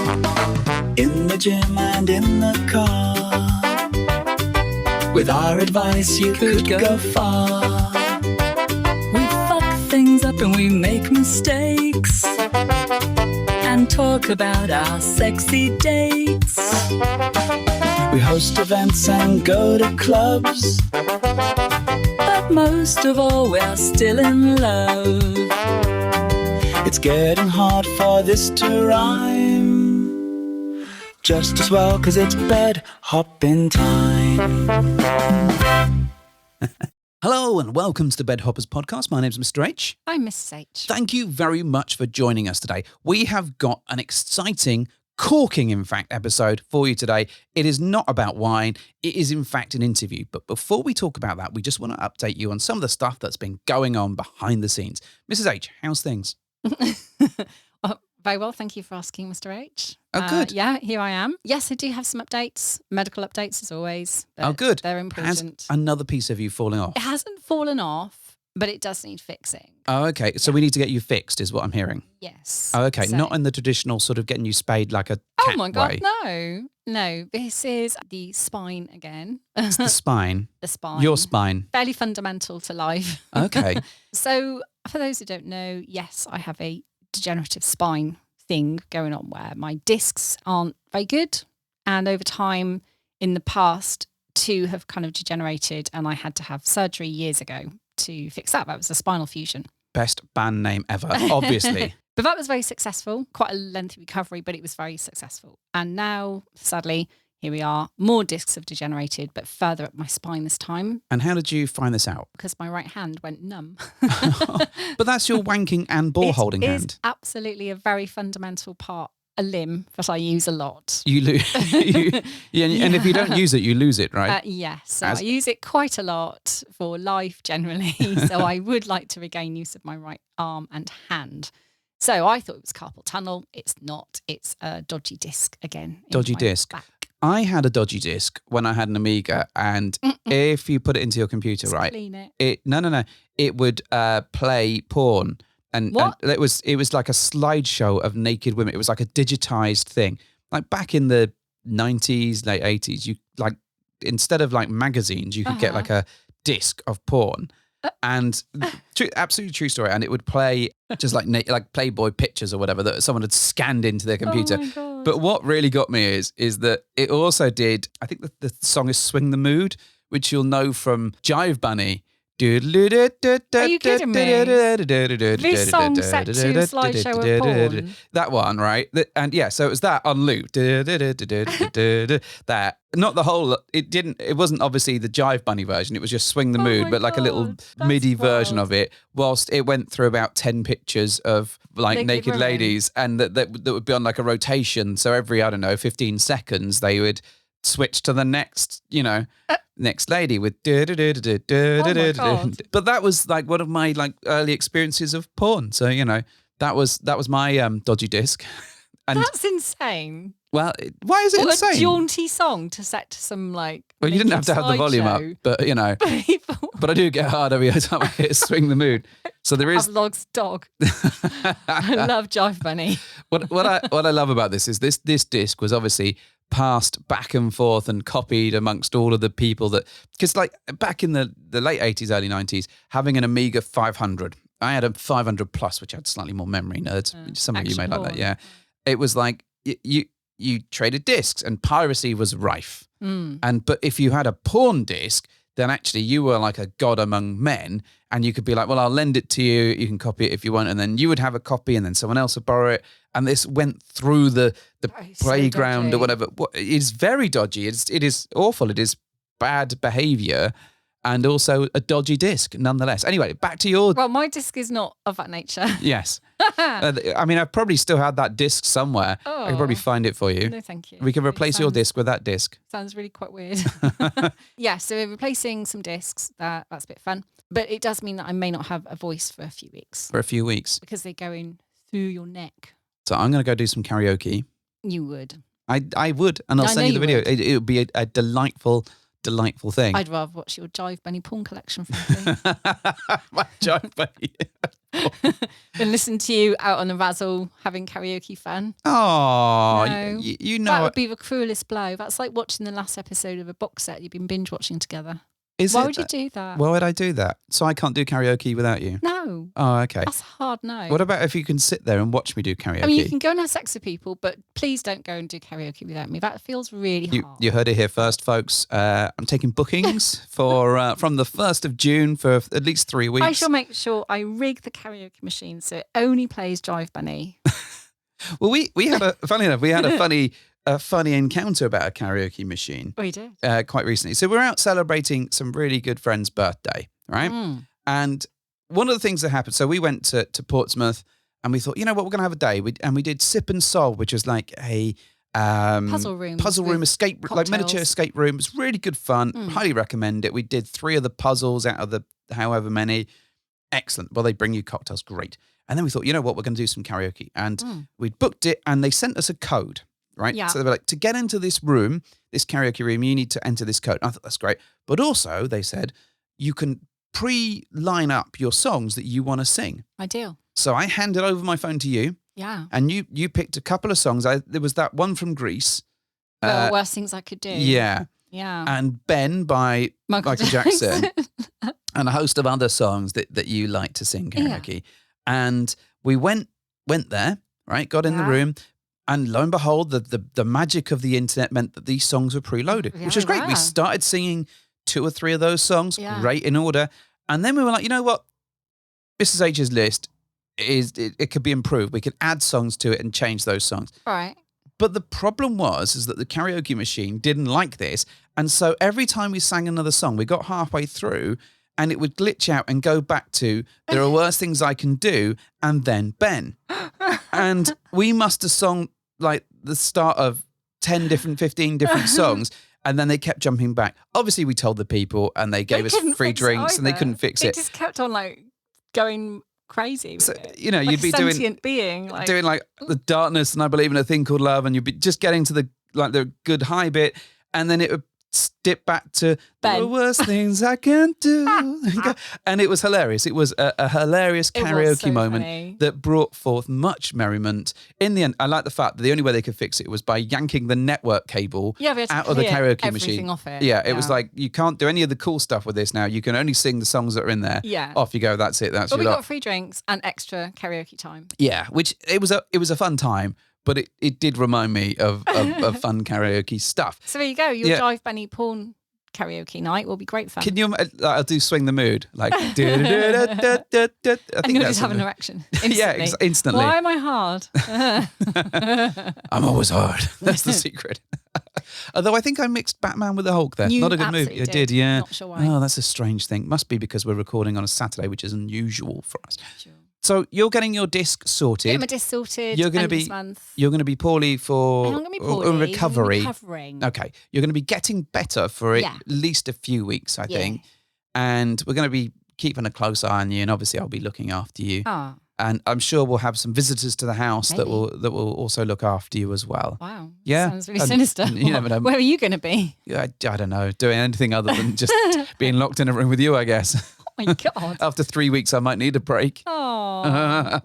In the gym and in the car. With our advice you could go far. We fuck things up and we make mistakes. And talk about our sexy dates. We host events and go to clubs. But most of all we're still in love. It's getting hard for this to rhyme. Just as well, 'cause it's bed hopping time. Hello and welcome to the Bed Hoppers podcast. My name's Mr. H. I'm Mrs. H. Thank you very much for joining us today. We have got an exciting, corking in fact, episode for you today. It is not about wine. It is in fact an interview. But before we talk about that, we just want to update you on some of the stuff that's been going on behind the scenes. Mrs. H, how's things? Very well, thank you for asking, Mr. H. Oh, good. Yeah, here I am. Yes, I do have some updates, medical updates as always. Oh, good. They're important. Has another piece of you falling off? It hasn't fallen off, but it does need fixing. Oh, okay. So we need to get you fixed is what I'm hearing. Yes. Oh, okay. So- Not in the traditional sort of getting you spayed like a cat Oh my God, way. no. No, this is the spine again. It's the spine. The spine. Your spine. Fairly fundamental to life. Okay. So for those who don't know, yes, I have a degenerative spine thing going on where my discs aren't very good, and over time in the past two have kind of degenerated, and I had to have surgery years ago to fix that. That was a spinal fusion. Best band name ever, obviously. But that was very successful, quite a lengthy recovery, but it was very successful. And now, sadly, here we are. More discs have degenerated, but further up my spine this time And how did you find this out? because my right hand went numb. But that's your wanking and ball holding It hand. is absolutely a very fundamental part, a limb that I use a lot. You lose, and if you don't use it, you lose it, right? Yes, so I use it quite a lot for life generally. So I would like to regain use of my right arm and hand. So I thought it was carpal tunnel. It's not. It's a dodgy disc again. in Dodgy my disc. back. I had a dodgy disc when I had an Amiga, and if you put it into your computer, Just right, clean it. it would play porn, and What? it was like a slideshow of naked women. It was like a digitized thing, like back in the 90s, late 80s. You like instead of like magazines, you could get like a disc of porn. And absolutely true story. And it would play just like Playboy pictures or whatever that someone had scanned into their computer. Oh my God. But what really got me is that it also did, I think the song is Swing the Mood, which you'll know from Jive Bunny. Are you kidding me? This song set to a slideshow of porn. That one, right? And yeah, so it was that on loop. That. Not the whole, it wasn't obviously the Jive Bunny version, it was just Swing the Mood, my but like a little God, that's MIDI version wild. of it, whilst it went through about 10 pictures of like naked women. ladies, and that would be on like a rotation. So every, 15 seconds, they would switch to the next, next lady with God. But that was like one of my like early experiences of porn. So, that was my dodgy disc. And That's insane. well, why is it What insane? a jaunty song to set to some like. Well, you didn't have to have the volume up, but People but I do get hard every time I hit Swing the Mood. So there is have Log's dog. I love Jive Bunny. what I love about this is this disc was obviously passed back and forth and copied amongst all of the people that, because like back in the late 80s, early 90s, having an Amiga 500, I had a 500 plus, which had slightly more memory nerds. Some of you may like that, porn. yeah. It was like you traded discs and piracy was rife. But if you had a porn disc, then actually you were like a god among men, and you could be like, well, I'll lend it to you. You can copy it if you want. And then you would have a copy, and then someone else would borrow it. And this went through the is so playground or dodgy. whatever. It is very dodgy. It is awful. It is bad behavior. And also a dodgy disc, nonetheless. Anyway, back to your... Well, my disc is not of that nature. Yes. I've probably still had that disc somewhere. I could probably Oh. find it for you. No, thank you. We can replace your disc with that disc. Sounds really quite weird. Yeah, so we're replacing some discs. That's a bit fun. But it does mean that I may not have a voice for a few weeks For a few weeks. because they go in through your neck. So I'm going to go do some karaoke. You would. I would, and I'll I send know you the you video. It would be a delightful delightful thing. I'd rather watch your Jive Bunny porn collection, frankly, My Jive Bunny. than listen to you out on the razzle having karaoke fun. Oh, No. you know That would be the cruelest blow. That's like watching the last episode of a box set you've been binge watching together. Why would you do that? Why would I do that? So I can't do karaoke without you? No. Oh, okay. That's a hard no. What about if you can sit there and watch me do karaoke? I mean, you can go and have sex with people, but please don't go and do karaoke without me. That feels really hard. You heard it here first, folks. I'm taking bookings for from the 1st of June for at least 3 weeks. I shall make sure I rig the karaoke machine so it only plays Jive Bunny. Well, we had funny enough, we had a funny encounter about a karaoke machine. Oh, you did? Quite recently. So we're out celebrating some really good friend's birthday, right? Mm. And one of the things that happened, so we went to Portsmouth and we thought, you know what, we're going to have a day. We did Sip and Soul, which was like a Puzzle room escape, like miniature escape room. It was really good fun. Highly recommend it. We did 3 of the puzzles out of the however many. Excellent. Well, they bring you cocktails. Great. And then we thought, you know what, we're going to do some karaoke. And we booked it and they sent us a code. Right. Yeah. So they were like, to get into this room, this karaoke room, you need to enter this code. And I thought that's great. But also they said you can pre-line up your songs that you want to sing. Ideal. So I handed over my phone to you. Yeah. And you picked a couple of songs. There was that one from Greece. Worst Things I Could Do. Yeah. Yeah. And Ben by Michael Jackson. And a host of other songs that you like to sing karaoke. Yeah. And we went there, right? Got in the room. And lo and behold, the magic of the internet meant that these songs were preloaded, which was great. Wow. We started singing 2 or 3 of those songs, right in order. And then we were like, you know what? Mrs. H's list, it could be improved. We could add songs to it and change those songs. Right. But the problem is that the karaoke machine didn't like this. And so every time we sang another song, we got halfway through and it would glitch out and go back to, there are worse things I can do, and then Ben. And we must have sung like the start of 15 different songs. And then they kept jumping back. Obviously, we told the people and they gave us free drinks and they couldn't fix it. It just kept on like going crazy. So, it. you know, like you'd be sentient being, like... doing like the darkness and I believe in a thing called love. And you'd be just getting to the good high bit. And then it would dip back to Ben. The worst things I can do. And it was hilarious. It was a hilarious karaoke moment that brought forth much merriment. In the end, I like the fact that the only way they could fix it was by yanking the network cable out of the karaoke machine. Off it. Yeah, it was like, you can't do any of the cool stuff with this now. You can only sing the songs that are in there. Yeah. Off you go. That's it. That's But your we lot. got free drinks and extra karaoke time. Yeah, which it was a fun time. But it did remind me of fun karaoke stuff. So there you go. Your Jive Bunny porn karaoke night will be great fun. Can you? I'll do Swing the Mood. Like, I think and you'll just have an erection. Instantly. Yeah, instantly. Why am I hard? I'm always hard. That's the secret. Although I think I mixed Batman with the Hulk there. You Not a good movie. I did, yeah. Not sure why. Oh, that's a strange thing. Must be because we're recording on a Saturday, which is unusual for us. Sure. So you're getting your disc sorted. Get my disc sorted. You're going to be. You're going to be poorly for I'm going to be poorly. recovery. Recovering. Okay, you're going to be getting better for at least a few weeks, I think. And we're going to be keeping a close eye on you, and obviously I'll be looking after you. Ah. And I'm sure we'll have some visitors to the house that will also look after you as well. Wow. Yeah. Sounds really sinister. You never know. Where are you going to be? I don't know. Doing anything other than just being locked in a room with you, I guess. Oh my God. After 3 weeks, I might need a break. Oh,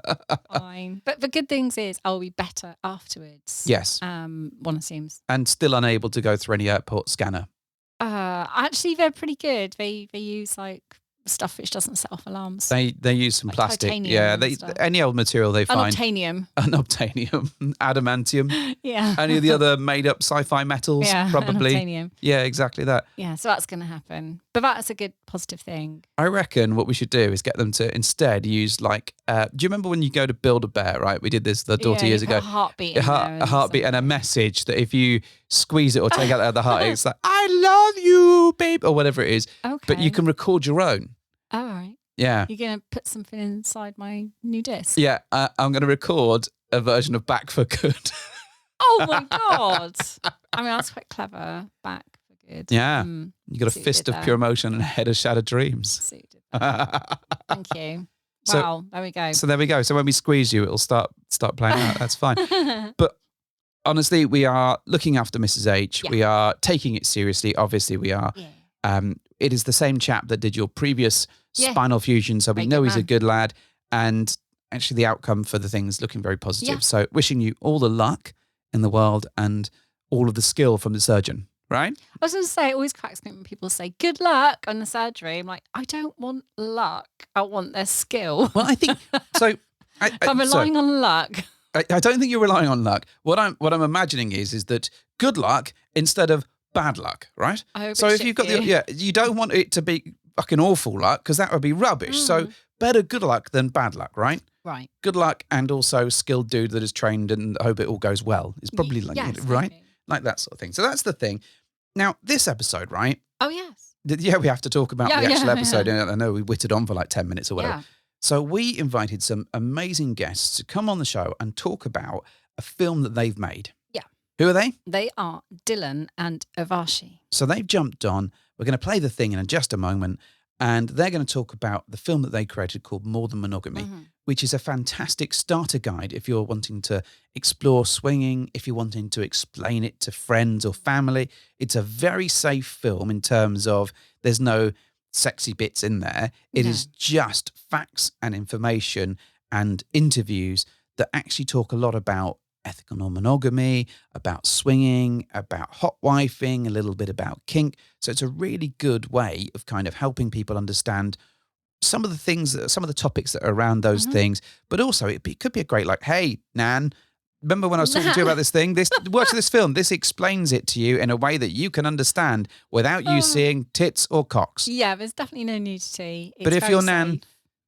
fine. But the good things is I'll be better afterwards. Yes. One assumes. And still unable to go through any airport scanner. Actually, they're pretty good. They use like stuff which doesn't set off alarms. They use some like plastic. titanium Yeah, any old material they find. Unobtainium. Unobtainium. Adamantium. Yeah. Any of the other made up sci-fi metals, probably. Unobtainium. Yeah, exactly that. Yeah, so that's going to happen. But that's a good positive thing. I reckon what we should do is get them to instead use like, do you remember when you go to Build-A-Bear, right? We did this the daughter years ago. A heartbeat. A heartbeat and a message that if you squeeze it or take out the heart, it's like, I love you, babe, or whatever it is. Okay. But you can record your own. All right. Yeah. You're going to put something inside my new disc? Yeah, I'm going to record a version of Back for Good. Oh my God. I mean, that's quite clever. Back for Good. Yeah. You got a fist of pure emotion and a head of shattered dreams. Thank you. Wow, there we go. So there we go. So when we squeeze you, it'll start playing out. That's fine. But honestly, we are looking after Mrs. H. Yeah. We are taking it seriously. Obviously, we are. Yeah. It is the same chap that did your previous Yeah. spinal fusion, so we Very know good he's a man. good lad. And actually, the outcome for the thing is looking very positive. Yeah. So, wishing you all the luck in the world and all of the skill from the surgeon. Right? I was going to say, it always cracks me when people say good luck on the surgery. I'm like, I don't want luck. I want their skill. Well, I think so. If I'm relying on luck. I don't think you're relying on luck. What I'm imagining is that good luck instead of bad luck, right? I hope So it's if shit you've got for you. you don't want it to be fucking awful luck because that would be rubbish. So better good luck than bad luck, right? Right. Good luck and also skilled dude that is trained and hope it all goes well. It's probably like Yes, right, maybe. like that sort of thing. So that's the thing. Now this episode, right? Oh, yes. Yeah, we have to talk about the actual Yeah. episode. I know we whittled on for like 10 minutes or whatever. Yeah. So we invited some amazing guests to come on the show and talk about a film that they've made. Yeah. Who are they? They are Dillon and Urvashi. So they've jumped on. We're going to play the thing in just a moment. And they're going to talk about the film that they created called More Than Monogamy, which is a fantastic starter guide if you're wanting to explore swinging, if you're wanting to explain it to friends or family. It's a very safe film in terms of there's no sexy bits in there. It is just facts and information and interviews that actually talk a lot about ethical non-monogamy, about swinging, about hot wifing, a little bit about kink. So it's a really good way of kind of helping people understand some of the things, some of the topics that are around those things. But also it could be a great like, hey, Nan, remember when I was talking to you about this thing? Watch this film. This explains it to you in a way that you can understand without you seeing tits or cocks. Yeah, there's definitely no nudity. But if your very Nan safe.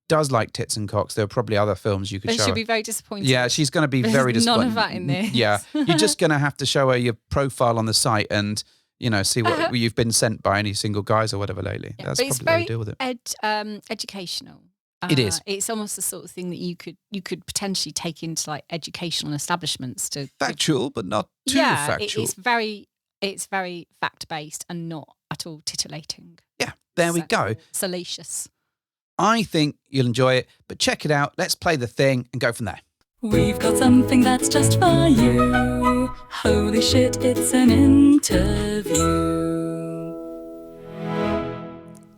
does like tits and cocks, there are probably other films you could Then show she'll her. be very disappointed. Yeah, she's going to be There's very disappointed. none of that in this. Yeah, you're just going to have to show her your profile on the site and, you know, see what you've been sent by any single guys or whatever lately. Yeah, That's but it's probably how you very deal with it. educational. It is. It's almost the sort of thing that you could potentially take into like educational establishments to Factual, but not too factual. It's very fact based and not at all titillating. Yeah, there we go. Salacious. I think you'll enjoy it, but check it out. Let's play the thing and go from there. We've got something that's just for you. Holy shit, it's an interview.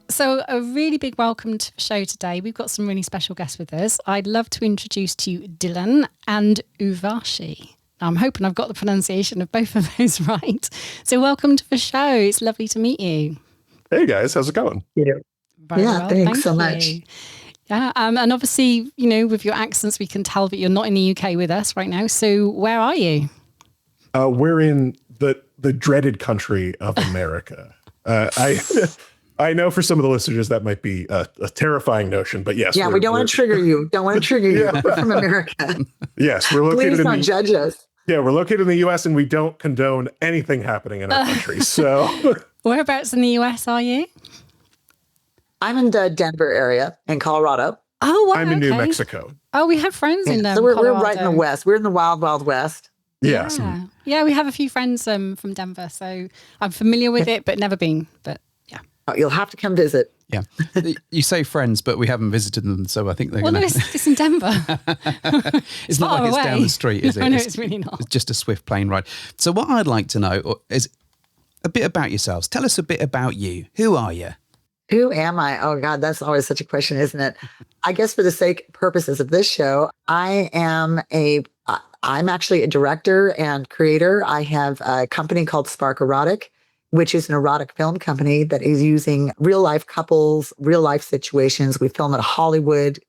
So a really big welcome to the show today. We've got some really special guests with us. I'd love to introduce to you Dillon and Urvashi. I'm hoping I've got the pronunciation of both of those right. So welcome to the show. It's lovely to meet you. Hey guys, how's it going? Very well, thanks so thank much. you. Yeah, and obviously, you know, with your accents, we can tell that you're not in the UK with us right now. So where are you? We're in the dreaded country of America. I know for some of the listeners that might be a terrifying notion, but yes. Yeah, we don't want to trigger you. Don't want to trigger you. We're from America. Yes, we're located Please in don't judge us. Yeah, we're located in the U.S. and we don't condone anything happening in our country. So, Whereabouts in the US are you? I'm in the Denver area in Colorado. Oh, wow, I'm in New okay. Mexico. Oh, we have friends in So we're Colorado. right in the West. We're in the wild, wild West. Yes. Yeah, we have a few friends from Denver, so I'm familiar with it, but never been. But yeah. Oh, you'll have to come visit. Yeah. You say friends, but we haven't visited them, so I think they're Well, going no, to... it's in Denver. It's not far like it's down away. the street, is it? No, it's really not. It's just a swift plane ride. So what I'd like to know is a bit about yourselves. Tell us a bit about you. Who are you? Who am I? Oh, God, that's always such a question, isn't it? I guess for the purposes of this show, I'm actually a director and creator. I have a company called Spark Erotic, which is an erotic film company that is using real life couples, real life situations. We film at Hollywood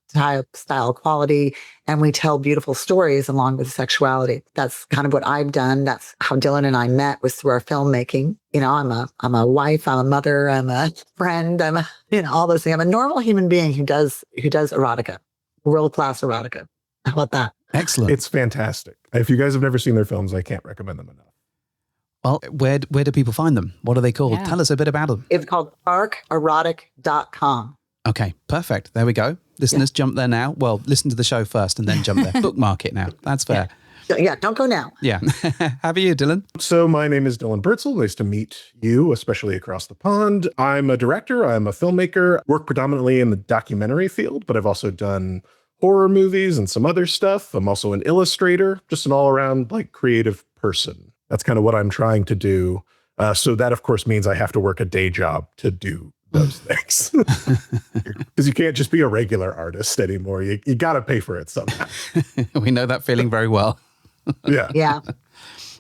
style quality, and we tell beautiful stories along with sexuality. That's kind of what I've done. That's how Dillon and I met, was through our filmmaking. You know, I'm a wife, I'm a mother, I'm a friend, all those things. I'm a normal human being who does erotica, world-class erotica. How about that? Excellent. It's fantastic. If you guys have never seen their films, I can't recommend them enough. Well, where do people find them? What are they called? Yeah. Tell us a bit about them. It's called sparkerotic.com. Okay, perfect. There we go. Listeners, jump there now. Well, listen to the show first and then jump there. Bookmark it now. That's fair. Yeah, don't go now. Yeah. How are you, Dillon? So my name is Dillon Birtzel. Nice to meet you, especially across the pond. I'm a director. I'm a filmmaker. Work predominantly in the documentary field, but I've also done horror movies and some other stuff. I'm also an illustrator, just an all-around like creative person. That's kind of what I'm trying to do. So that, of course, means I have to work a day job to do those things. Because you can't just be a regular artist anymore. You got to pay for it somehow. We know that feeling very well. Yeah. Yeah.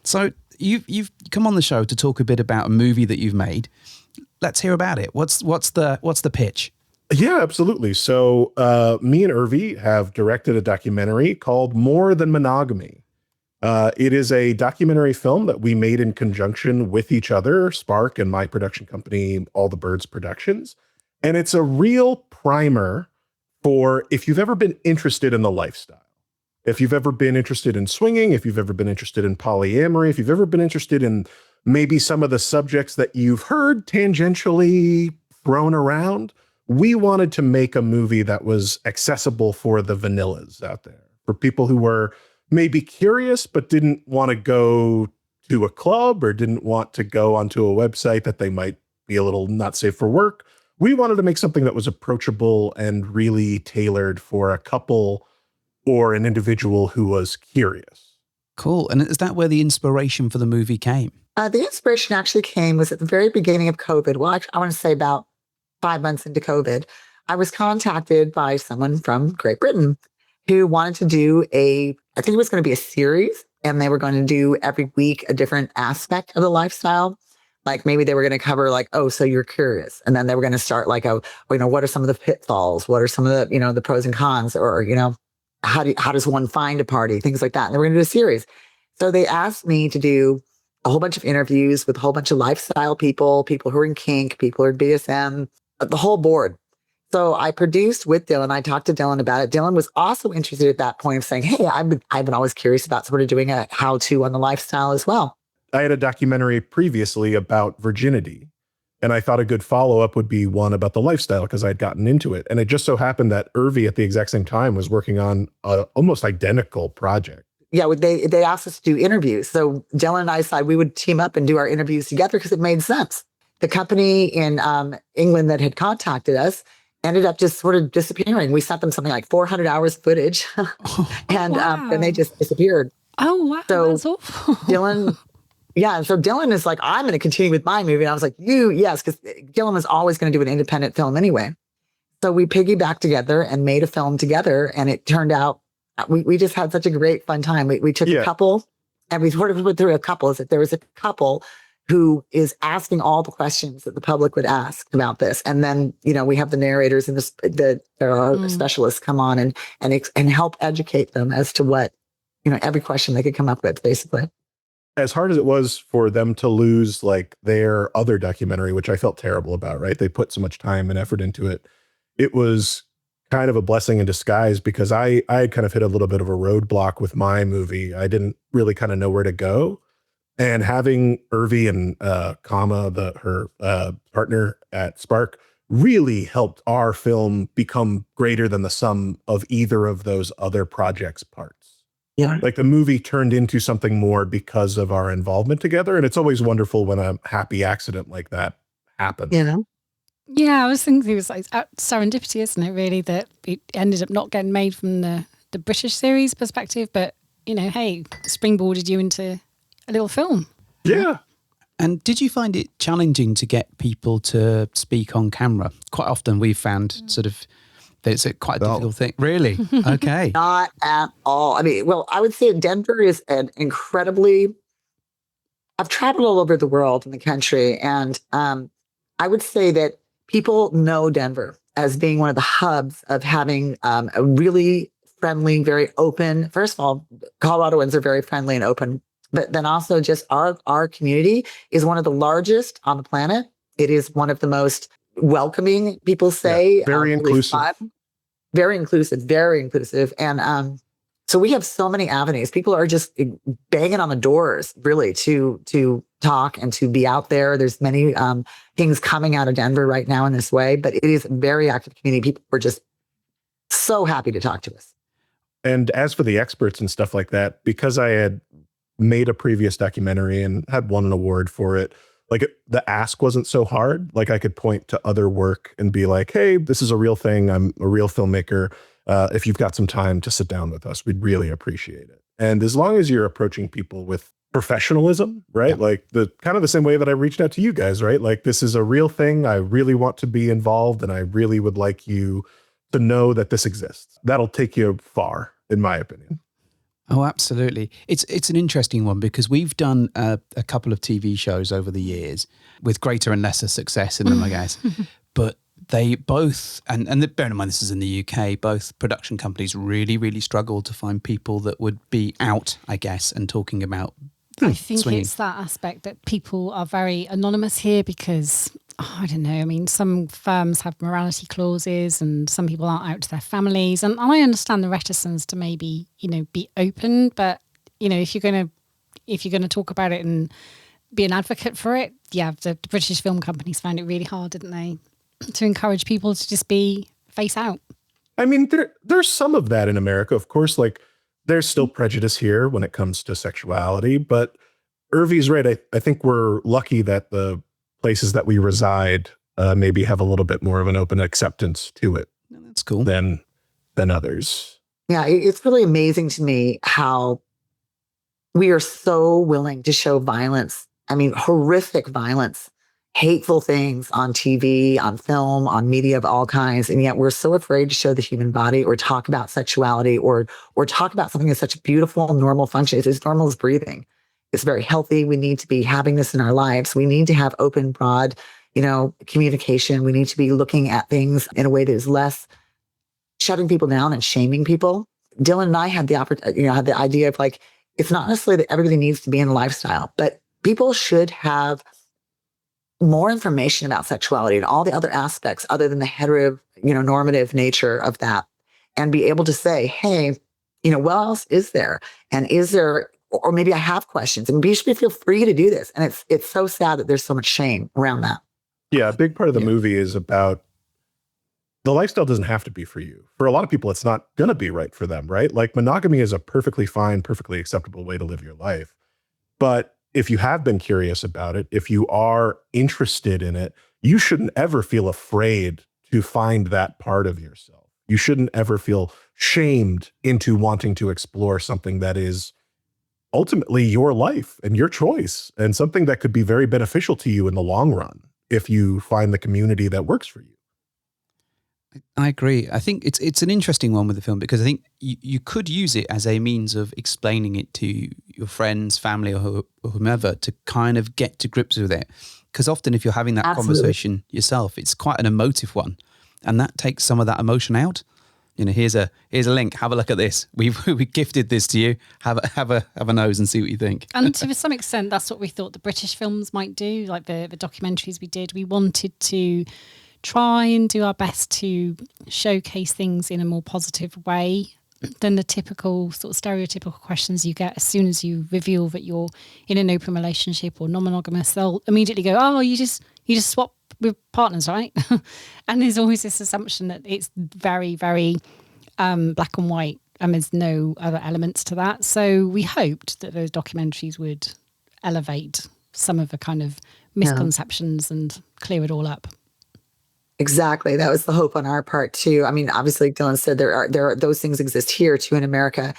So you've come on the show to talk a bit about a movie that you've made. Let's hear about it. What's the pitch? Yeah, absolutely. So me and Urvi have directed a documentary called More Than Monogamy. It is a documentary film that we made in conjunction with each other, Spark and my production company, All the Birds Productions. And it's a real primer for if you've ever been interested in the lifestyle, if you've ever been interested in swinging, if you've ever been interested in polyamory, if you've ever been interested in maybe some of the subjects that you've heard tangentially thrown around. We wanted to make a movie that was accessible for the vanillas out there, for people who were maybe curious, but didn't want to go to a club or didn't want to go onto a website that they might be a little not safe for work. We wanted to make something that was approachable and really tailored for a couple or an individual who was curious. Cool. And is that where the inspiration for the movie came? The inspiration actually was at the very beginning of COVID. Well, I want to say about 5 months into COVID. I was contacted by someone from Great Britain who wanted to do I think it was going to be a series, and they were going to do every week a different aspect of the lifestyle. Like maybe they were going to cover like, oh, so you're curious. And then they were going to start like, what are some of the pitfalls? What are some of the, the pros and cons? Or, how does one find a party? Things like that. And they were going to do a series. So they asked me to do a whole bunch of interviews with a whole bunch of lifestyle people who are in kink, people who are in BSM, the whole board. So I produced with Dillon. I talked to Dillon about it. Dillon was also interested at that point of saying, hey, I've been always curious about sort of doing a how-to on the lifestyle as well. I had a documentary previously about virginity, and I thought a good follow-up would be one about the lifestyle because I'd gotten into it. And it just so happened that Urvi at the exact same time was working on an almost identical project. Yeah, they asked us to do interviews. So Dillon and I decided we would team up and do our interviews together because it made sense. The company in England that had contacted us ended up just sort of disappearing. We sent them something like 400 hours of footage and they just disappeared. Oh, wow. So That's awful. Dillon, yeah. So Dillon is like, I'm going to continue with my movie. And I was like, yes, because Dillon was always going to do an independent film anyway. So we piggybacked together and made a film together. And it turned out, we just had such a great fun time. We took a couple and we sort of went through a couple. Is that there was a couple who is asking all the questions that the public would ask about this. And then, we have the narrators and the specialists come on and help educate them as to what, every question they could come up with, basically. As hard as it was for them to lose like their other documentary, which I felt terrible about, right? They put so much time and effort into it. It was kind of a blessing in disguise because I had kind of hit a little bit of a roadblock with my movie. I didn't really kind of know where to go. And having Urvi and her partner at Spark really helped our film become greater than the sum of either of those other projects' parts. Yeah. Like the movie turned into something more because of our involvement together. And it's always wonderful when a happy accident like that happens. Yeah, I was thinking it was like serendipity, isn't it, really, that it ended up not getting made from the British series perspective, but, hey, springboarded you into a little film. Yeah. And did you find it challenging to get people to speak on camera? Quite often we've found sort of that it's quite a difficult thing. Really? Okay. Not at all. I mean, well, I would say Denver is an incredibly, I've traveled all over the world in the country, and I would say that people know Denver as being one of the hubs of having a really friendly, very open, first of all, Coloradoans are very friendly and open. But then also just our community is one of the largest on the planet. It is one of the most welcoming, people say. Very inclusive. Very inclusive, very inclusive. And so we have so many avenues. People are just banging on the doors, really, to talk and to be out there. There's many things coming out of Denver right now in this way, but it is a very active community. People are just so happy to talk to us. And as for the experts and stuff like that, because I had made a previous documentary and had won an award for it, the ask wasn't so hard. Like I could point to other work and be like, hey, this is a real thing. I'm a real filmmaker. If you've got some time to sit down with us, we'd really appreciate it. And as long as you're approaching people with professionalism, right? Like the kind of the same way that I reached out to you guys, right? Like this is a real thing. I really want to be involved and I really would like you to know that this exists. That'll take you far, in my opinion. Oh, absolutely. It's an interesting one because we've done a couple of TV shows over the years with greater and lesser success in them, I guess. But they both, and bear in mind this is in the UK, both production companies really, really struggled to find people that would be out, I guess, and talking about I think swinging. it's that aspect that people are very anonymous here because, I don't know, I mean, some firms have morality clauses and some people aren't out to their families. And I understand the reticence to maybe, be open. But, if you're going to talk about it and be an advocate for it, the British film companies found it really hard, didn't they? To encourage people to just be face out. I mean, there's some of that in America, of course, like there's still prejudice here when it comes to sexuality, but Urvi's right. I think we're lucky that the places that we reside maybe have a little bit more of an open acceptance to it. That's cool. Than others. Yeah, it's really amazing to me how we are so willing to show violence. I mean, horrific violence, hateful things on TV, on film, on media of all kinds. And yet we're so afraid to show the human body or talk about sexuality or talk about something that's such a beautiful, normal function. It's as normal as breathing. It's very healthy. We need to be having this in our lives. We need to have open, broad, communication. We need to be looking at things in a way that is less shutting people down and shaming people. Dillon and I had the had the idea of like, it's not necessarily that everybody needs to be in a lifestyle, but people should have more information about sexuality and all the other aspects other than the normative nature of that, and be able to say, hey, what else is there? And is there, or maybe I have questions, and you should feel free to do this. And it's so sad that there's so much shame around that. Yeah, a big part of the movie is about the lifestyle doesn't have to be for you. For a lot of people, it's not going to be right for them, right? Like monogamy is a perfectly fine, perfectly acceptable way to live your life. But if you have been curious about it, if you are interested in it, you shouldn't ever feel afraid to find that part of yourself. You shouldn't ever feel shamed into wanting to explore something that is ultimately your life and your choice, and something that could be very beneficial to you in the long run if you find the community that works for you. I agree. I think it's an interesting one with the film because I think you could use it as a means of explaining it to your friends, family, or whomever to kind of get to grips with it. Because often if you're having that conversation yourself, it's quite an emotive one, and that takes some of that emotion out. Here's a link. Have a look at this. We gifted this to you. Have a nose and see what you think. And to some extent, that's what we thought the British films might do, like the documentaries we did. We wanted to try and do our best to showcase things in a more positive way than the typical sort of stereotypical questions you get as soon as you reveal that you're in an open relationship or non-monogamous. They'll immediately go, "Oh, you just swap with partners, right?" And there's always this assumption that it's very, very black and white, and there's no other elements to that. So we hoped that those documentaries would elevate some of the kind of misconceptions and clear it all up. Exactly. That was the hope on our part too. I mean, obviously Dillon said there are those things exist here too in America.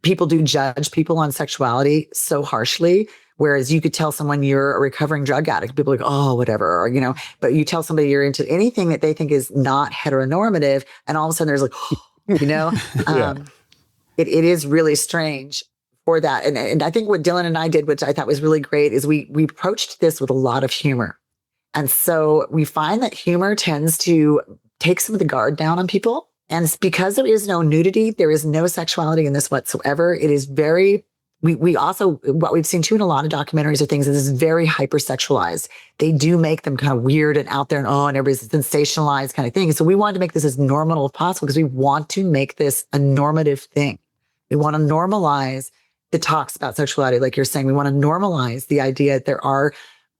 People do judge people on sexuality so harshly, whereas you could tell someone you're a recovering drug addict. People are like, oh, whatever, or, but you tell somebody you're into anything that they think is not heteronormative, and all of a sudden there's like, it is really strange for that. And I think what Dillon and I did, which I thought was really great, is we approached this with a lot of humor. And so we find that humor tends to take some of the guard down on people. And it's because there is no nudity, there is no sexuality in this whatsoever. It is very, we also, what we've seen too in a lot of documentaries or things is very hypersexualized. They do make them kind of weird and out there and everybody's sensationalized kind of thing. So we wanted to make this as normal as possible because we want to make this a normative thing. We want to normalize the talks about sexuality. Like you're saying, we want to normalize the idea that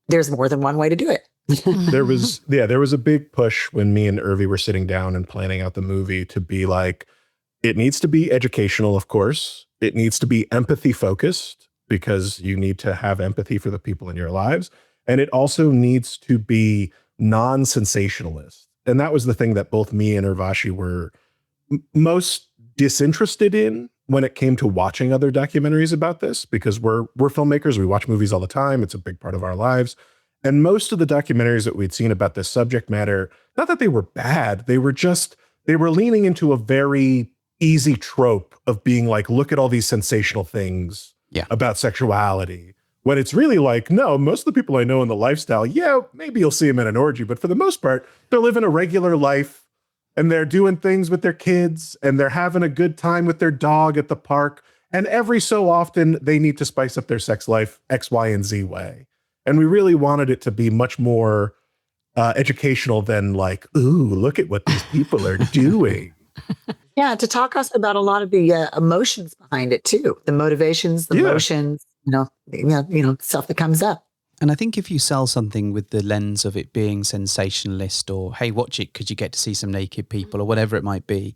there's more than one way to do it. There was a big push when me and Urvi were sitting down and planning out the movie to be like, it needs to be educational, of course. It needs to be empathy focused because you need to have empathy for the people in your lives. And it also needs to be non-sensationalist. And that was the thing that both me and Urvashi were most disinterested in when it came to watching other documentaries about this, because we're filmmakers, we watch movies all the time. It's a big part of our lives. And most of the documentaries that we'd seen about this subject matter, not that they were bad, they were leaning into a very easy trope of being like, look at all these sensational things about sexuality. When it's really like, no, most of the people I know in the lifestyle, yeah, maybe you'll see them in an orgy, but for the most part, they're living a regular life and they're doing things with their kids and they're having a good time with their dog at the park. And every so often they need to spice up their sex life X, Y, and Z way. And we really wanted it to be much more educational than like, ooh, look at what these people are doing. Yeah, to talk us about a lot of the emotions behind it too, the motivations, the emotions, stuff that comes up. And I think if you sell something with the lens of it being sensationalist or, hey, watch it because you get to see some naked people or whatever it might be,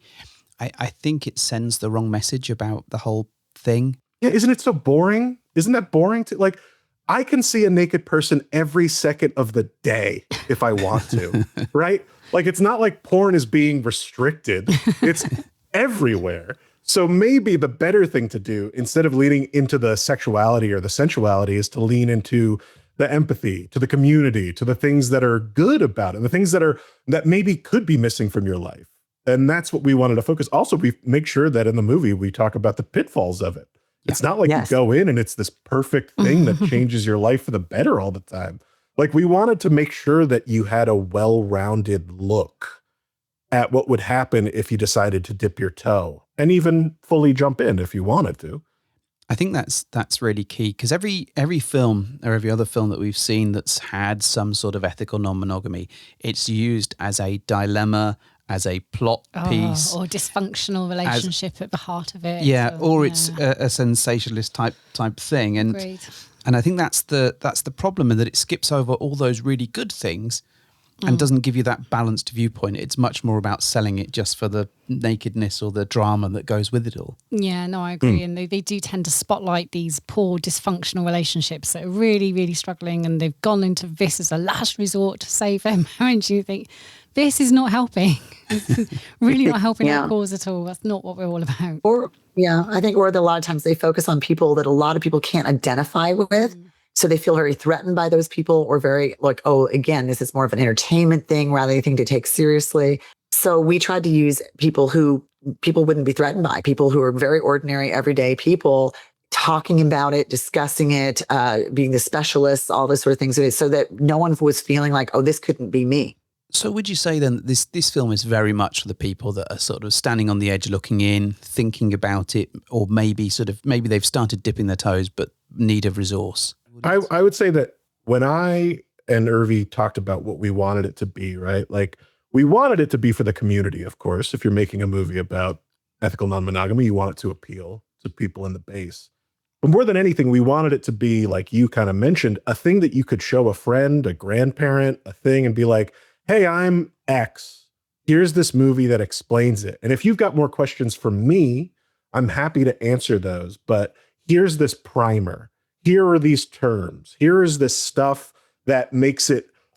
I think it sends the wrong message about the whole thing. Yeah, isn't it so boring? Isn't that boring to like? I can see a naked person every second of the day if I want to, right? Like, it's not like porn is being restricted. It's everywhere. So maybe the better thing to do, instead of leaning into the sexuality or the sensuality, is to lean into the empathy, to the community, to the things that are good about it, the things that maybe could be missing from your life. And that's what we wanted to focus. Also, we make sure that in the movie, we talk about the pitfalls of it. It's not like you go in and it's this perfect thing that changes your life for the better all the time. Like, we wanted to make sure that you had a well-rounded look at what would happen if you decided to dip your toe and even fully jump in if you wanted to. I think that's really key, because every film or every other film that we've seen that's had some sort of ethical non-monogamy, it's used as a dilemma, as a plot piece, or dysfunctional relationship at the heart of it. It's a sensationalist type thing, and Agreed. And I think that's the problem, in that it skips over all those really good things and doesn't give you that balanced viewpoint. It's much more about selling it just for the nakedness or the drama that goes with it all. Yeah, no, I agree. And they do tend to spotlight these poor, dysfunctional relationships that are really, really struggling, and they've gone into this as a last resort to save their marriage. And you think, this is not helping. This is really not helping our cause at all. That's not what we're all about. I think a lot of times they focus on people that a lot of people can't identify with. So they feel very threatened by those people, or very like, oh, again, this is more of an entertainment thing rather than anything to take seriously. So we tried to use people who people wouldn't be threatened by, people who are very ordinary, everyday people, talking about it, discussing it, being the specialists, all those sort of things, so that no one was feeling like, oh, this couldn't be me. So would you say then that this film is very much for the people that are sort of standing on the edge, looking in, thinking about it, or maybe they've started dipping their toes but need a resource? I would say that when I and Urvi talked about what we wanted it to be, right? Like, we wanted it to be for the community, of course. If you're making a movie about ethical non-monogamy, you want it to appeal to people in the base. But more than anything, we wanted it to be, like you kind of mentioned, a thing that you could show a friend, a grandparent, a thing, and be like, hey, I'm X. Here's this movie that explains it. And if you've got more questions for me, I'm happy to answer those. But here's this primer. Here are these terms. Here is this stuff that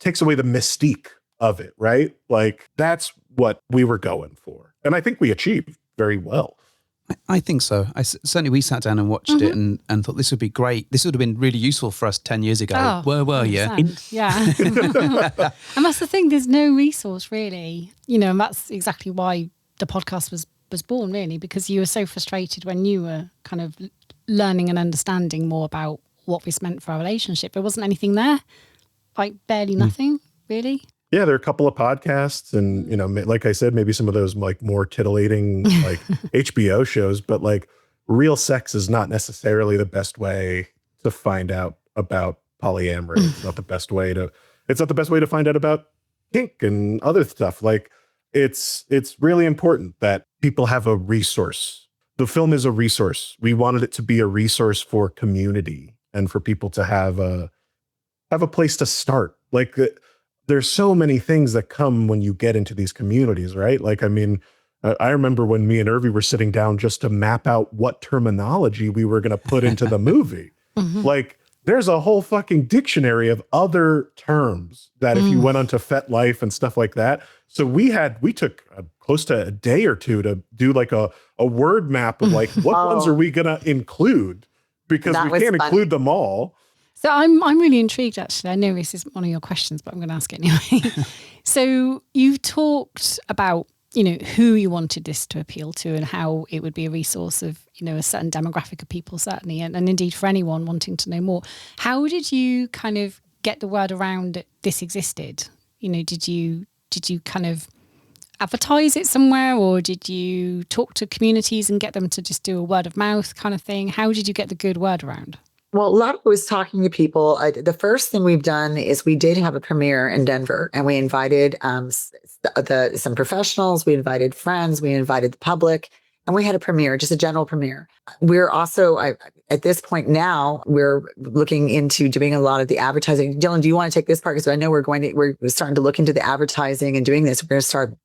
takes away the mystique of it, right? Like, that's what we were going for. And I think we achieved very well. I think so. Certainly we sat down and watched it and thought this would be great. This would have been really useful for us 10 years ago. Oh, Where were you? Yeah. And that's the thing, there's no resource really, and that's exactly why the podcast was born, really, because you were so frustrated when you were kind of learning and understanding more about what this meant for our relationship. There wasn't anything there, like barely nothing, really. Yeah, there are a couple of podcasts and, like I said, maybe some of those like more titillating like HBO shows, but like real sex is not necessarily the best way to find out about polyamory. It's not the best way to find out about kink and other stuff. Like, it's really important that people have a resource. The film is a resource. We wanted it to be a resource for community and for people to have a place to start. Like, there's so many things that come when you get into these communities, right? Like, I mean, I remember when me and Urvi were sitting down just to map out what terminology we were going to put into the movie. Like, there's a whole fucking dictionary of other terms that if you went onto FetLife and stuff like that. So we took close to a day or two to do like a word map of like, what ones are we going to include? Because we can't include them all. So I'm really intrigued, actually. I know this is one of your questions, but I'm going to ask it anyway. So you've talked about, who you wanted this to appeal to and how it would be a resource of, a certain demographic of people, certainly, and indeed for anyone wanting to know more. How did you kind of get the word around that this existed? Did you kind of advertise it somewhere, or did you talk to communities and get them to just do a word of mouth kind of thing? How did you get the good word around? Well, a lot of it was talking to people. The first thing we've done is we did have a premiere in Denver, and we invited some professionals, we invited friends, we invited the public, and we had a premiere, just a general premiere. We're also, at this point now, we're looking into doing a lot of the advertising. Dillon, do you want to take this part? Because I know we're starting to look into the advertising and doing this. We're going to start.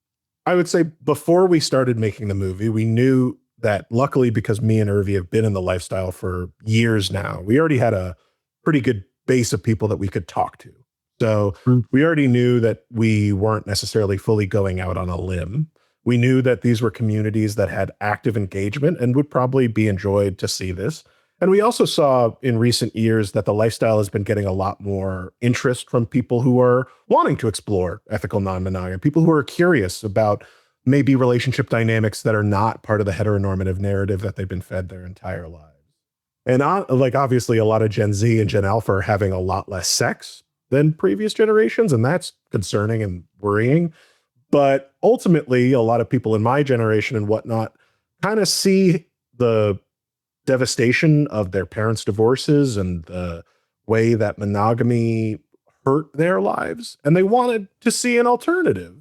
I would say before we started making the movie, we knew that luckily, because me and Urvi have been in the lifestyle for years now, we already had a pretty good base of people that we could talk to. So we already knew that we weren't necessarily fully going out on a limb. We knew that these were communities that had active engagement and would probably be enjoyed to see this. And we also saw in recent years that the lifestyle has been getting a lot more interest from people who are wanting to explore ethical non-monogamy, people who are curious about maybe relationship dynamics that are not part of the heteronormative narrative that they've been fed their entire lives. And obviously a lot of Gen Z and Gen Alpha are having a lot less sex than previous generations, and that's concerning and worrying. But ultimately, a lot of people in my generation and whatnot kind of see the devastation of their parents' divorces and the way that monogamy hurt their lives, and they wanted to see an alternative.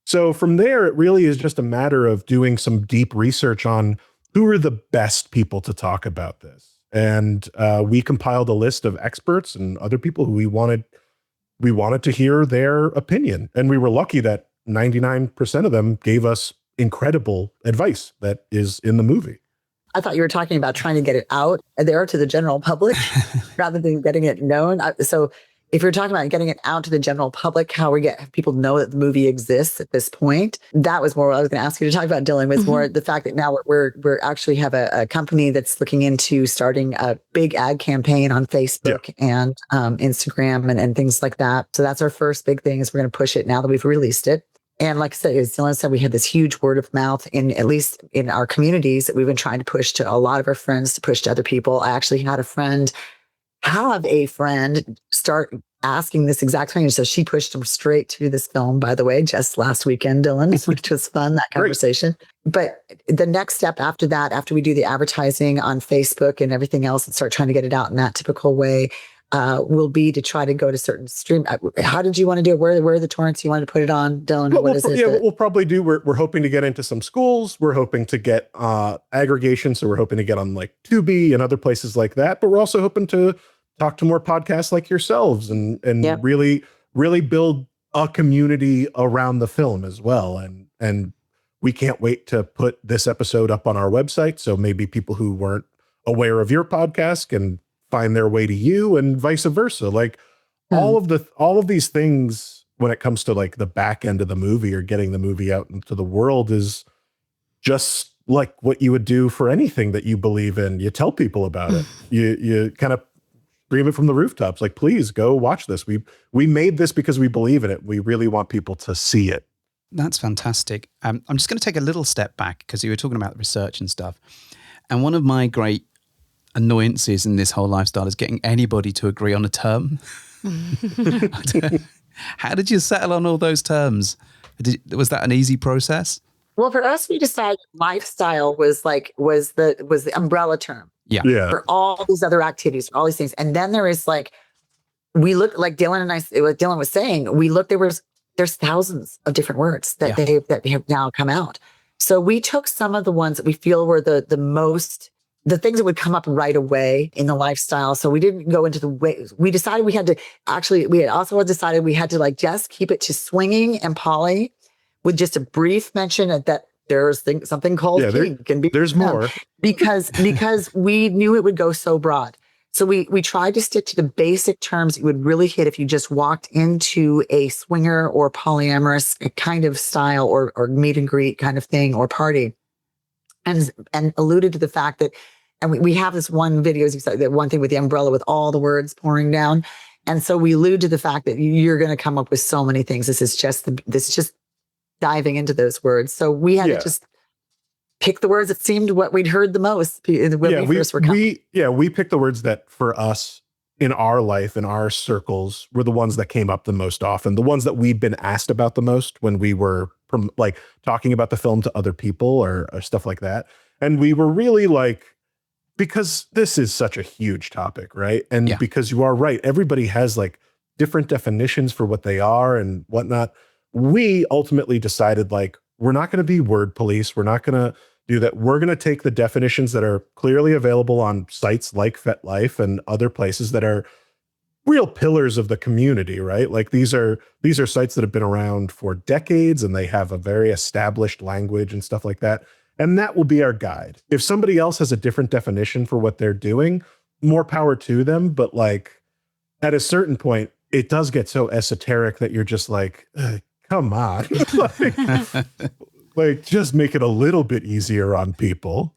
So from there, it really is just a matter of doing some deep research on who are the best people to talk about this. And we compiled a list of experts and other people who we wanted to hear their opinion. And we were lucky that 99% of them gave us incredible advice that is in the movie. I thought you were talking about trying to get it out there to the general public rather than getting it known. So if you're talking about getting it out to the general public, how we get people to know that the movie exists at this point, that was more what I was going to ask you to talk about, Dillon, was more the fact that now we're actually have a company that's looking into starting a big ad campaign on Facebook and Instagram and things like that. So that's our first big thing, is we're going to push it now that we've released it. And like I said, as Dillon said, we had this huge word of mouth at least in our communities that we've been trying to push to a lot of our friends, to push to other people. I actually had a friend start asking this exact thing. So she pushed him straight to this film, by the way, just last weekend, Dillon, which was fun, that conversation. But the next step after that, after we do the advertising on Facebook and everything else and start trying to get it out in that typical way, will be to try to go to certain stream. How did you want to do it? Where are the torrents you wanted to put it on, Dillon? What we'll probably do, we're hoping to get into some schools. We're hoping to get aggregation. So we're hoping to get on like Tubi and other places like that. But we're also hoping to talk to more podcasts like yourselves and really build a community around the film as well. And we can't wait to put this episode up on our website. So maybe people who weren't aware of your podcast can find their way to you, and vice versa. Like all of these things, when it comes to like the back end of the movie or getting the movie out into the world, is just like what you would do for anything that you believe in. You tell people about it. You kind of scream it from the rooftops, like, please go watch this. We made this because we believe in it. We really want people to see it. That's fantastic. I'm just going to take a little step back because you were talking about the research and stuff. And one of my great annoyances in this whole lifestyle is getting anybody to agree on a term. How did you settle on all those terms? Was that an easy process? Well, for us, we decided lifestyle was the umbrella term. Yeah. For all these other activities, all these things. And then there is we look like Dillon and I, what Dillon was saying, there's thousands of different words that they have now come out. So we took some of the ones that we feel were the things that would come up right away in the lifestyle. So we didn't go into the way. We decided we had to just keep it to swinging and poly, with just a brief mention that there's something called kink. There's more. Because we knew it would go so broad. So we tried to stick to the basic terms you would really hit if you just walked into a swinger or polyamorous kind of style or meet and greet kind of thing or party, and alluded to the fact that, and we have this one video, as you said, that one thing with the umbrella with all the words pouring down. And so we allude to the fact that you're going to come up with so many things. This is just diving into those words. So we had to just pick the words that seemed what we'd heard the most when we first were coming. We picked the words that for us in our life, in our circles, were the ones that came up the most often, the ones that we'd been asked about the most when we were like talking about the film to other people or stuff like that. And we were really like, because this is such a huge topic, right? And because you are right, everybody has like different definitions for what they are and whatnot. We ultimately decided like, we're not going to be word police. We're not going to do that. We're going to take the definitions that are clearly available on sites like FetLife and other places that are real pillars of the community, right? Like these are sites that have been around for decades and they have a very established language and stuff like that. And that will be our guide. If somebody else has a different definition for what they're doing, more power to them. But like at a certain point, it does get so esoteric that you're just like, come on, like just make it a little bit easier on people.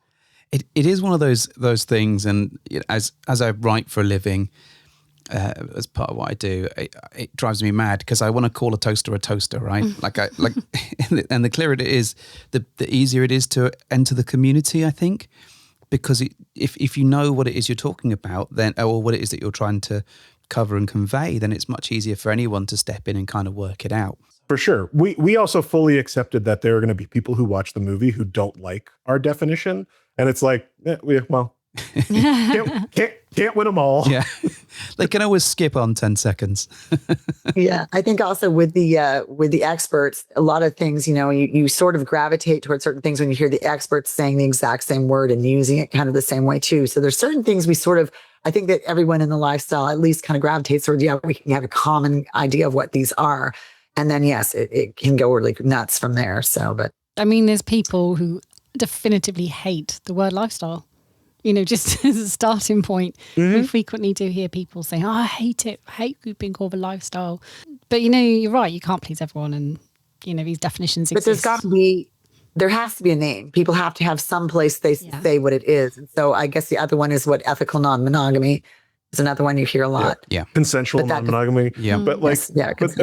It is one of those things. And as I write for a living, as part of what I do, it drives me mad because I want to call a toaster, right? And the clearer it is, the easier it is to enter the community, I think, because if you know what it is you're talking about, then or what it is that you're trying to cover and convey, then it's much easier for anyone to step in and kind of work it out. For sure. We also fully accepted that there are going to be people who watch the movie who don't like our definition, and it's like, can't win them all. Yeah, they can always skip on 10 seconds. Yeah, I think also with the experts, a lot of things, you sort of gravitate towards certain things when you hear the experts saying the exact same word and using it kind of the same way too. So there's certain things I think that everyone in the lifestyle at least kind of gravitates towards. Yeah, we can have a common idea of what these are, and then yes, it can go really nuts from there. So, but I mean, there's people who definitively hate the word lifestyle. Just as a starting point, we frequently do hear people say, "Oh, I hate it. I hate being called a lifestyle." But you're right. You can't please everyone, and these definitions exist. But there has to be a name. People have to have some place they say what it is. And so I guess the other one is what ethical non-monogamy is another one you hear a lot. Yeah. Consensual non-monogamy. Yeah. But like,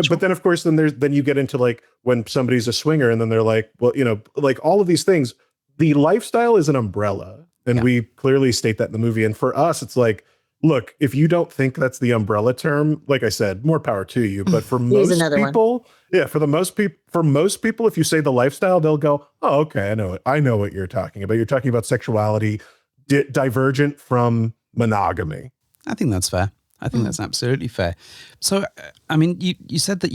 but then of course, then you get into like when somebody's a swinger and then they're like, well, like all of these things, the lifestyle is an umbrella. And we clearly state that in the movie. And for us, it's like, look, if you don't think that's the umbrella term, like I said, more power to you. But for most people, for most people, if you say the lifestyle, they'll go, oh, okay, I know what you're talking about. You're talking about sexuality divergent from monogamy. I think that's fair. I think that's absolutely fair. So, I mean, you said that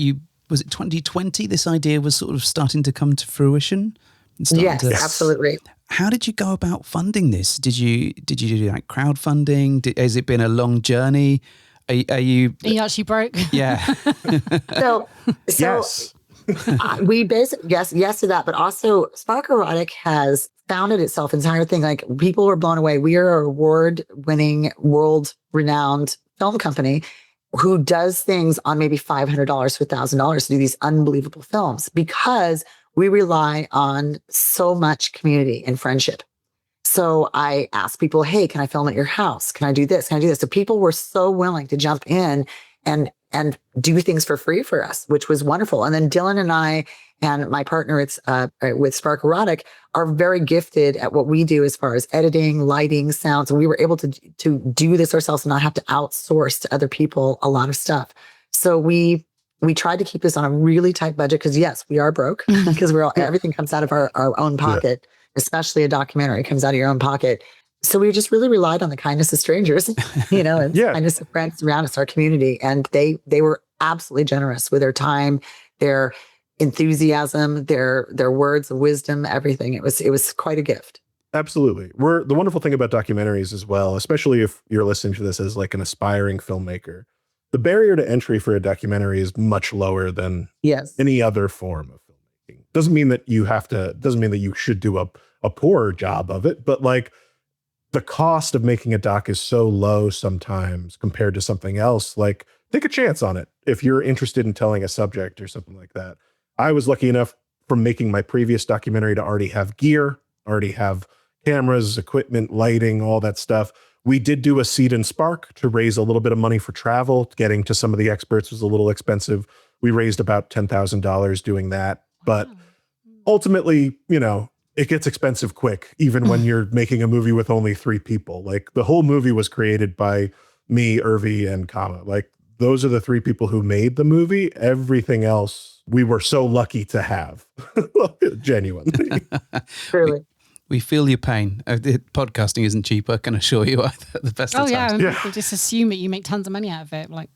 was it 2020? This idea was sort of starting to come to fruition. Yes, absolutely. How did you go about funding this? Did you do like crowdfunding? Has it been a long journey? Are you actually broke? Yeah. so yes. We basically yes to that, but also Spark Erotic has founded itself entire thing. Like people were blown away. We are an award-winning, world-renowned film company who does things on maybe $500 to $1,000 to do these unbelievable films because we rely on so much community and friendship. So I asked people, hey, can I film at your house? Can I do this? Can I do this? So people were so willing to jump in and do things for free for us, which was wonderful. And then Dillon and I and my partner with Spark Erotic are very gifted at what we do as far as editing, lighting, sounds. And we were able to do this ourselves and not have to outsource to other people a lot of stuff. So we tried to keep this on a really tight budget because yes, we are broke because everything comes out of our own pocket, especially a documentary comes out of your own pocket. So we just really relied on the kindness of strangers, and kindness of friends around us, our community. And they were absolutely generous with their time, their enthusiasm, their words of wisdom, everything. It was quite a gift. Absolutely. The wonderful thing about documentaries as well, especially if you're listening to this as like an aspiring filmmaker, the barrier to entry for a documentary is much lower than any other form of filmmaking. Doesn't mean that you should do a poor job of it, but like the cost of making a doc is so low sometimes compared to something else. Like, take a chance on it if you're interested in telling a subject or something like that. I was lucky enough from making my previous documentary to already have gear, already have cameras, equipment, lighting, all that stuff. We did do a Seed and Spark to raise a little bit of money for travel. Getting to some of the experts was a little expensive. We raised about $10,000 doing that. But ultimately, you know, it gets expensive quick, even when you're making a movie with only 3 people. Like, the whole movie was created by me, Urvi, and Kama. Like, those are the 3 people who made the movie. Everything else we were so lucky to have. Genuinely. Truly. We feel your pain. Podcasting isn't cheap, I can assure you, at the best of times. Yeah, people just assume that you make tons of money out of it. Like,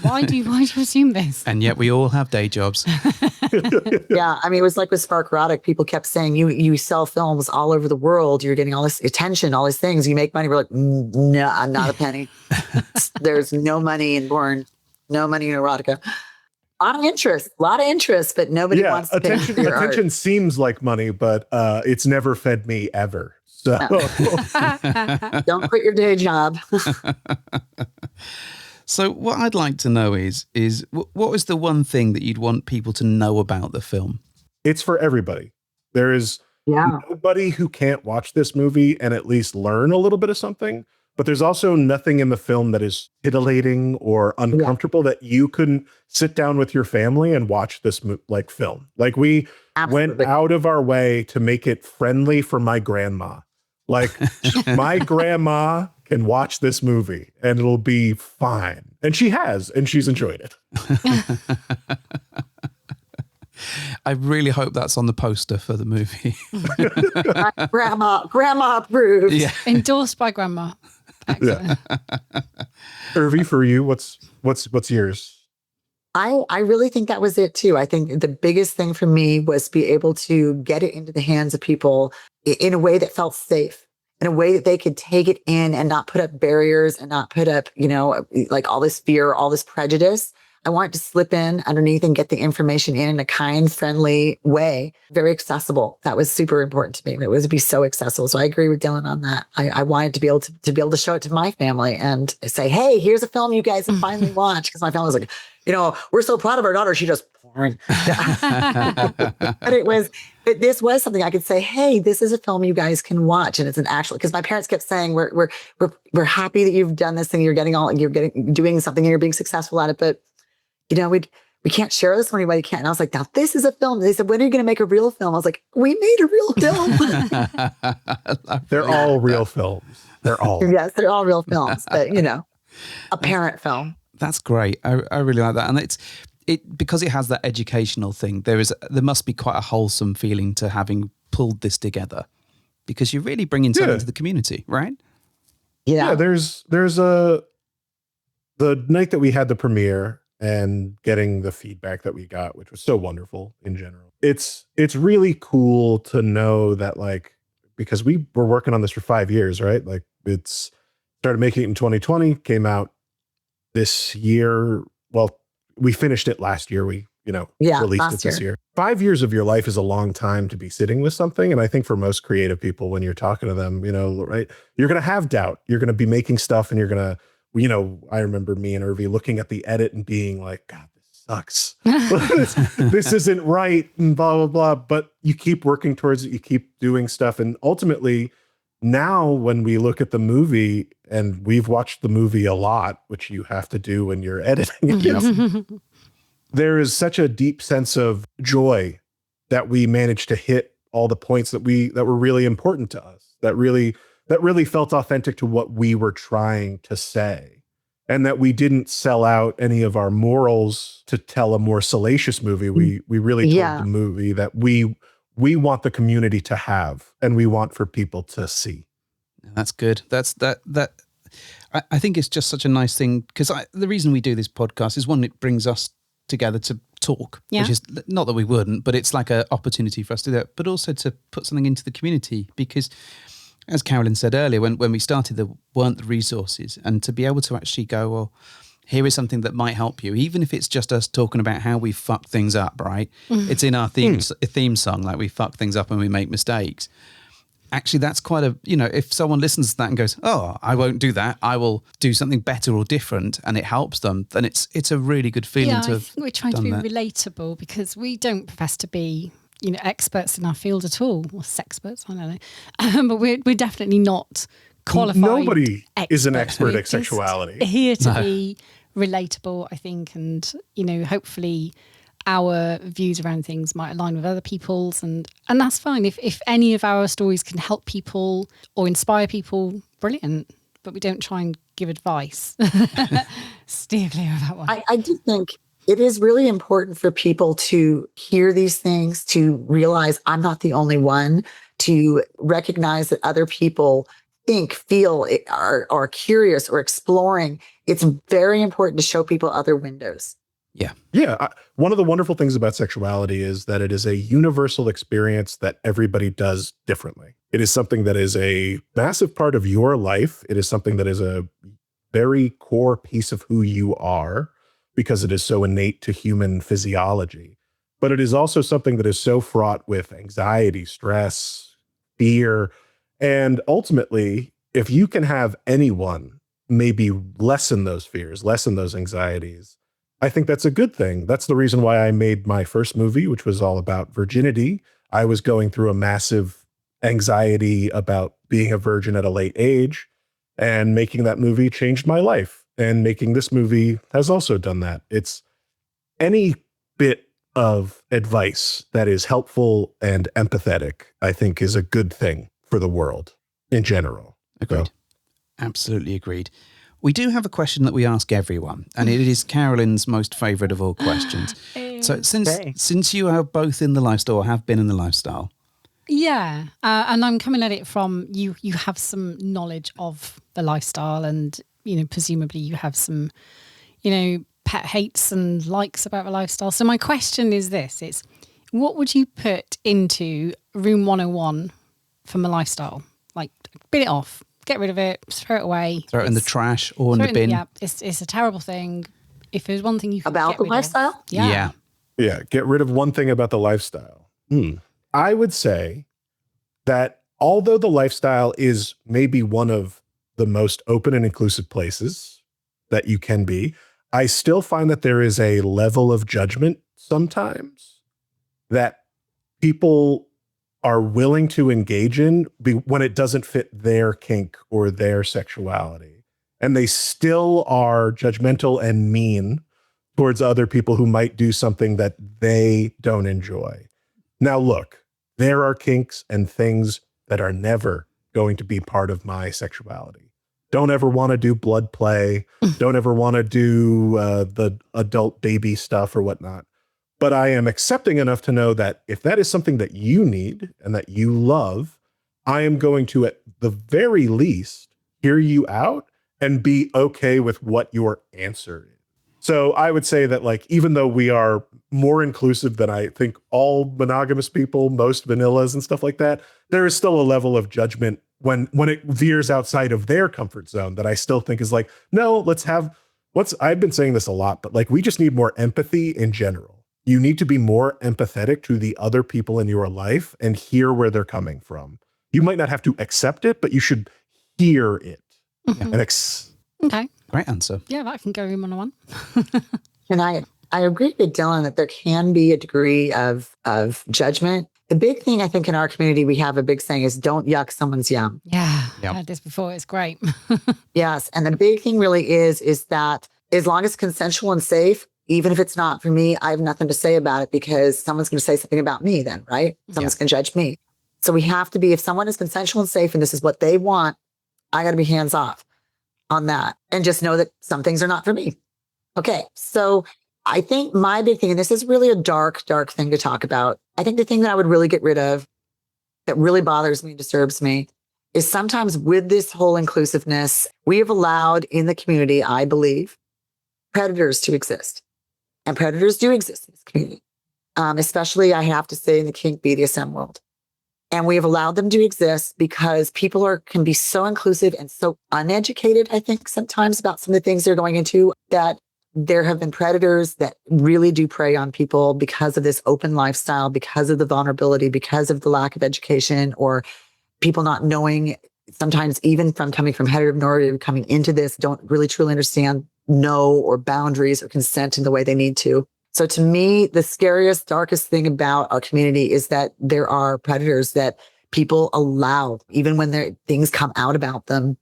why do you assume this? And yet we all have day jobs. Yeah, I mean, it was like with Spark Erotic. People kept saying, you sell films all over the world. You're getting all this attention, all these things. You make money. We're like, no, I'm not a penny. There's no money in porn, no money in erotica. A lot of interest, but nobody wants to pay for your attention art. seems like money, but it's never fed me ever. So Don't quit your day job. So what I'd like to know is what was the one thing that you'd want people to know about the film? it's for everybody. There is nobody who can't watch this movie and at least learn a little bit of something. But there's also nothing in the film that is titillating or uncomfortable that you couldn't sit down with your family and watch this film. Like, we went out of our way to make it friendly for my grandma. Like, my grandma can watch this movie and it'll be fine. And she has, and she's enjoyed it. I really hope that's on the poster for the movie. Grandma approved. Yeah. Endorsed by grandma. Excellent. Urvi, for you, what's yours? I really think that was it too. I think the biggest thing for me was be able to get it into the hands of people in a way that felt safe, in a way that they could take it in and not put up barriers and not put up, like all this fear, all this prejudice. I wanted to slip in underneath and get the information in a kind, friendly way, very accessible. That was super important to me. It was to be so accessible. So I agree with Dillon on that. I wanted to be able to show it to my family and say, hey, here's a film you guys have finally watched. Because my family was like, we're so proud of our daughter. She does porn. But this was something I could say, hey, this is a film you guys can watch. And it's an actual, because my parents kept saying, we're happy that you've done this thing. You're doing something and you're being successful at it. But we can't share this with anybody. Can't. And I was like, now this is a film. They said, when are you going to make a real film? I was like, we made a real film. They're all real films. They're all. Yes, they're all real films, but a parent film. That's great. I really like that. And it because it has that educational thing, there must be quite a wholesome feeling to having pulled this together, because you're really bringing something to the community, right? Yeah. There's the night that we had the premiere and getting the feedback that we got, which was so wonderful in general. It's really cool to know that, like, because we were working on this for 5 years, right? Like, it's started making it in 2020, came out this year. Well, we finished it last year. We, released it this year. 5 years of your life is a long time to be sitting with something. And I think for most creative people, when you're talking to them, right, you're going to have doubt. You're going to be making stuff and you're going to, I remember me and Urvi looking at the edit and being like, God, this sucks. This isn't right and blah, blah, blah. But you keep working towards it. You keep doing stuff. And ultimately, now when we look at the movie, and we've watched the movie a lot, which you have to do when you're editing, there is such a deep sense of joy that we managed to hit all the points that were really important to us, that really felt authentic to what we were trying to say, and that we didn't sell out any of our morals to tell a more salacious movie. We really told the movie that we want the community to have, and we want for people to see. That's good. I think it's just such a nice thing, because the reason we do this podcast is, one, it brings us together to talk, which is not that we wouldn't, but it's like an opportunity for us to do that, but also to put something into the community, because as Carolyn said earlier, when we started, there weren't the resources, and to be able to actually go, well, here is something that might help you, even if it's just us talking about how we fuck things up, right? It's in our theme song, like, we fuck things up and we make mistakes. actually that's quite a, if someone listens to that and goes, oh, I won't do that, I will do something better or different, and it helps them, then it's a really good feeling Yeah, to I have think we're trying to be done that. relatable because we don't profess to be, experts in our field at all, or sexperts, I don't know. But we're definitely not qualified. Nobody is an experts. expert We're at sexuality. just here to No. be relatable, I think, and hopefully our views around things might align with other people's, and that's fine. If any of our stories can help people or inspire people, brilliant. But we don't try and give advice. Steer clear of that one. I do think it is really important for people to hear these things, to realize I'm not the only one, to recognize that other people think, feel, are curious or exploring. It's very important to show people other windows. Yeah. One of the wonderful things about sexuality is that it is a universal experience that everybody does differently. It is something that is a massive part of your life. It is something that is a very core piece of who you are because it is so innate to human physiology. But it is also something that is so fraught with anxiety, stress, fear. And ultimately, if you can have anyone maybe lessen those fears, lessen those anxieties, I think that's a good thing. That's the reason why I made my first movie, which was all about virginity. I was going through a massive anxiety about being a virgin at a late age, and making that movie changed my life. And making this movie has also done that. It's any bit of advice that is helpful and empathetic, I think, is a good thing for the world in general. Agreed. So, Absolutely agreed. We do have a question that we ask everyone, and it is Carolyn's most favourite of all questions. So since you are both in the lifestyle, or have been in the lifestyle. Yeah, and I'm coming at it from you have some knowledge of the lifestyle, and presumably you have some pet hates and likes about the lifestyle. So my question is this: it's what would you put into room 101 from a lifestyle? Like, bin it off, get rid of it, throw it away, Throw it in the trash or in the bin. Yeah, it's a terrible thing. If there's one thing you can About get the rid lifestyle? of, yeah. yeah, get rid of one thing about the lifestyle. I would say that although the lifestyle is maybe one of the most open and inclusive places that you can be, I still find that there is a level of judgment sometimes that people are willing to engage in when it doesn't fit their kink or their sexuality. And they still are judgmental and mean towards other people who might do something that they don't enjoy. Now, look, there are kinks and things that are never going to be part of my sexuality. Don't ever want to do blood play. Don't ever want to do the adult baby stuff or whatnot. But I am accepting enough to know that if that is something that you need and that you love, I am going to, at the very least, hear you out and be okay with what your answer is. So I would say that, like, even though we are more inclusive than I think all monogamous people, most vanillas and stuff like that, there is still a level of judgment when it veers outside of their comfort zone that I still think is like, no, I've been saying this a lot, but like, we just need more empathy in general. You need to be more empathetic to the other people in your life and hear where they're coming from. You might not have to accept it, but you should hear it. Mhm. And Okay. Great answer. Yeah, that can go room 101. And I agree with Dillon that there can be a degree of judgment. The big thing I think in our community, we have a big saying is don't yuck someone's yum. Yeah, Yep. I had this before. It's great. Yes. And the big thing really is that as long as it's consensual and safe, even if it's not for me, I have nothing to say about it because someone's going to say something about me then, right? Someone's going to judge me. So we have to be, if someone is consensual and safe and this is what they want, I got to be hands off on that and just know that some things are not for me. Okay. So I think my big thing, and this is really a dark thing to talk about. I think the thing that I would really get rid of that really bothers me, disturbs me, is sometimes with this whole inclusiveness, we have allowed in the community, I believe, predators to exist. And predators do exist in this community, especially, I have to say, in the kink BDSM world. And we have allowed them to exist because people can be so inclusive and so uneducated, I think, sometimes about some of the things they're going into, that there have been predators that really do prey on people because of this open lifestyle, because of the vulnerability, because of the lack of education, or people not knowing, sometimes even from coming from heteronormative, coming into this, don't really truly understand or boundaries or consent in the way they need to. So to me, the scariest, darkest thing about our community is that there are predators that people allow, even when things come out about them.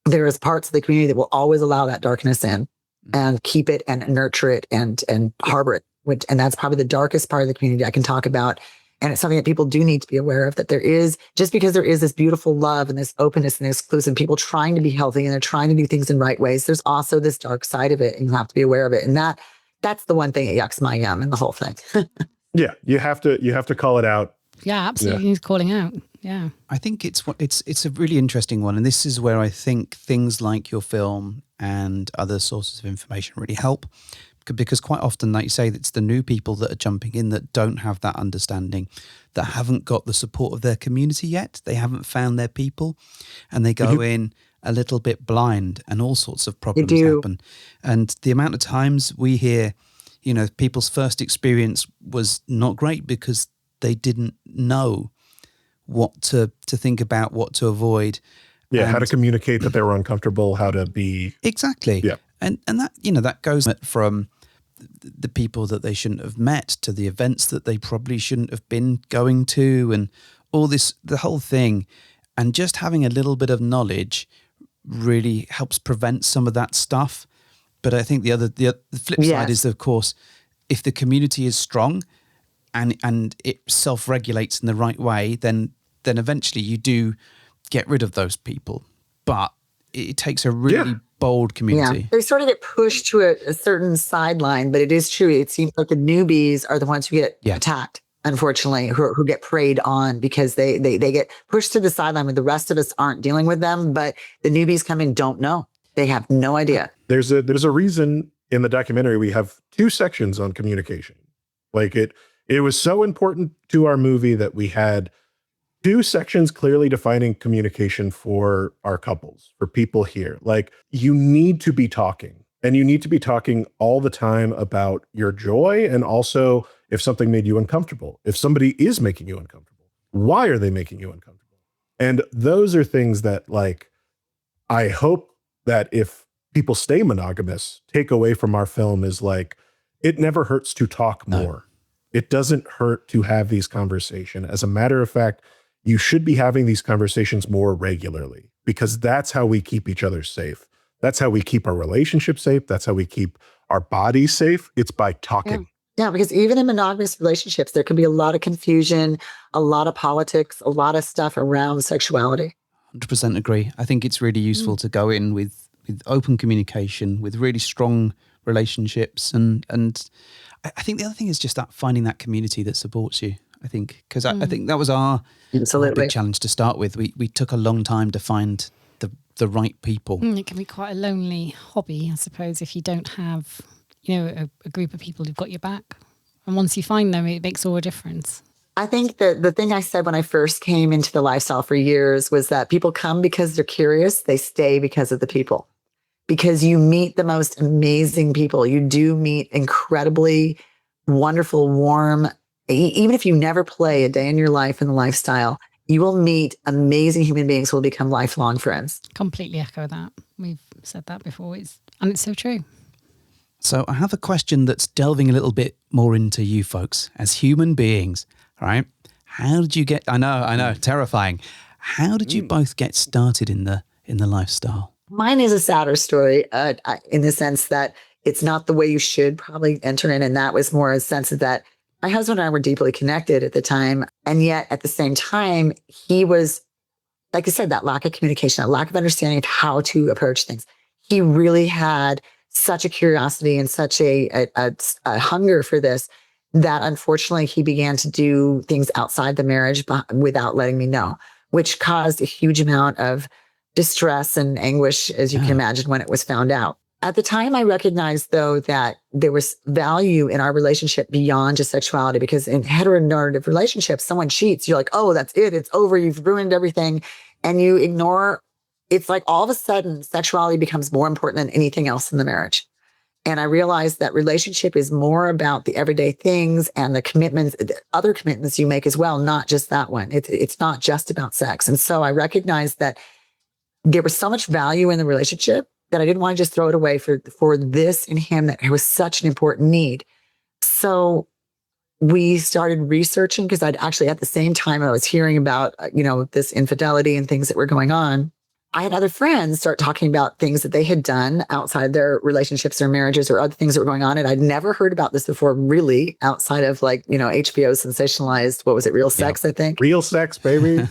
There is parts of the community that will always allow that darkness in and keep it and nurture it and harbor it. And that's probably the darkest part of the community I can talk about. And it's something that people do need to be aware of, that there is, just because there is this beautiful love and this openness and exclusive, people trying to be healthy and they're trying to do things in right ways, there's also this dark side of it, and you have to be aware of it. And that's the one thing that yucks my yum in the whole thing. Yeah, you have to call it out. Yeah, absolutely. He's calling out. Yeah. I think it's a really interesting one. And this is where I think things like your film and other sources of information really help. Because quite often, like you say, it's the new people that are jumping in that don't have that understanding, that haven't got the support of their community yet. They haven't found their people, and they go in a little bit blind, and all sorts of problems happen. And the amount of times we hear, people's first experience was not great because they didn't know what to think about, what to avoid. Yeah, how to communicate that they were uncomfortable, how to be... Exactly. Yeah. And that, that goes from the people that they shouldn't have met to the events that they probably shouldn't have been going to, and all this, the whole thing. And just having a little bit of knowledge really helps prevent some of that stuff. But I think the flip side is, of course, if the community is strong and it self-regulates in the right way, then eventually you do get rid of those people. But it takes a really bold community. Yeah. They sort of get pushed to a certain sideline, but it is true. It seems like the newbies are the ones who get attacked, unfortunately, who get preyed on because they get pushed to the sideline when the rest of us aren't dealing with them. But the newbies come in, don't know. They have no idea. There's a reason in the documentary we have 2 sections on communication. Like it was so important to our movie that we had 2 sections clearly defining communication for our couples, for people here. Like, you need to be talking, and you need to be talking all the time about your joy, and also if something made you uncomfortable. If somebody is making you uncomfortable, why are they making you uncomfortable? And those are things that, like, I hope that if people stay monogamous, take away from our film is, like, it never hurts to talk more. It doesn't hurt to have these conversations. As a matter of fact, you should be having these conversations more regularly, because that's how we keep each other safe. That's how we keep our relationship safe. That's how we keep our bodies safe. It's by talking. Yeah, because even in monogamous relationships, there can be a lot of confusion, a lot of politics, a lot of stuff around sexuality. 100% agree. I think it's really useful to go in with open communication, with really strong relationships. And I think the other thing is just that finding that community that supports you. I think, because I think that was our big challenge to start with. We took a long time to find the right people. It can be quite a lonely hobby, I suppose, if you don't have, a group of people who've got your back. And once you find them, it makes all the difference. I think that the thing I said when I first came into the lifestyle for years was that people come because they're curious. They stay because of the people, because you meet the most amazing people. You do meet incredibly wonderful, warm, even if you never play a day in your life in the lifestyle, you will meet amazing human beings who will become lifelong friends. Completely echo that. We've said that before. And it's so true. So I have a question that's delving a little bit more into you folks as human beings, right? How did you get, I know, terrifying. How did you both get started in the lifestyle? Mine is a sadder story in the sense that it's not the way you should probably enter in. And that was more a sense of that my husband and I were deeply connected at the time. And yet at the same time, he was, like I said, that lack of communication, that lack of understanding of how to approach things. He really had such a curiosity and such a hunger for this that unfortunately he began to do things outside the marriage without letting me know, which caused a huge amount of distress and anguish, as you can imagine, when it was found out. At the time, I recognized, though, that there was value in our relationship beyond just sexuality, because in heteronormative relationships, someone cheats, you're like, oh, that's it. It's over. You've ruined everything. And you ignore, it's like all of a sudden sexuality becomes more important than anything else in the marriage. And I realized that relationship is more about the everyday things and the commitments, the other commitments you make as well, not just that one. It's not just about sex. And so I recognized that there was so much value in the relationship that I didn't want to just throw it away for this in him, that it was such an important need. So we started researching, because I'd actually, at the same time I was hearing about, this infidelity and things that were going on, I had other friends start talking about things that they had done outside their relationships or marriages or other things that were going on. And I'd never heard about this before, really, outside of HBO sensationalized, what was it, Real Sex, I think. Real sex, baby.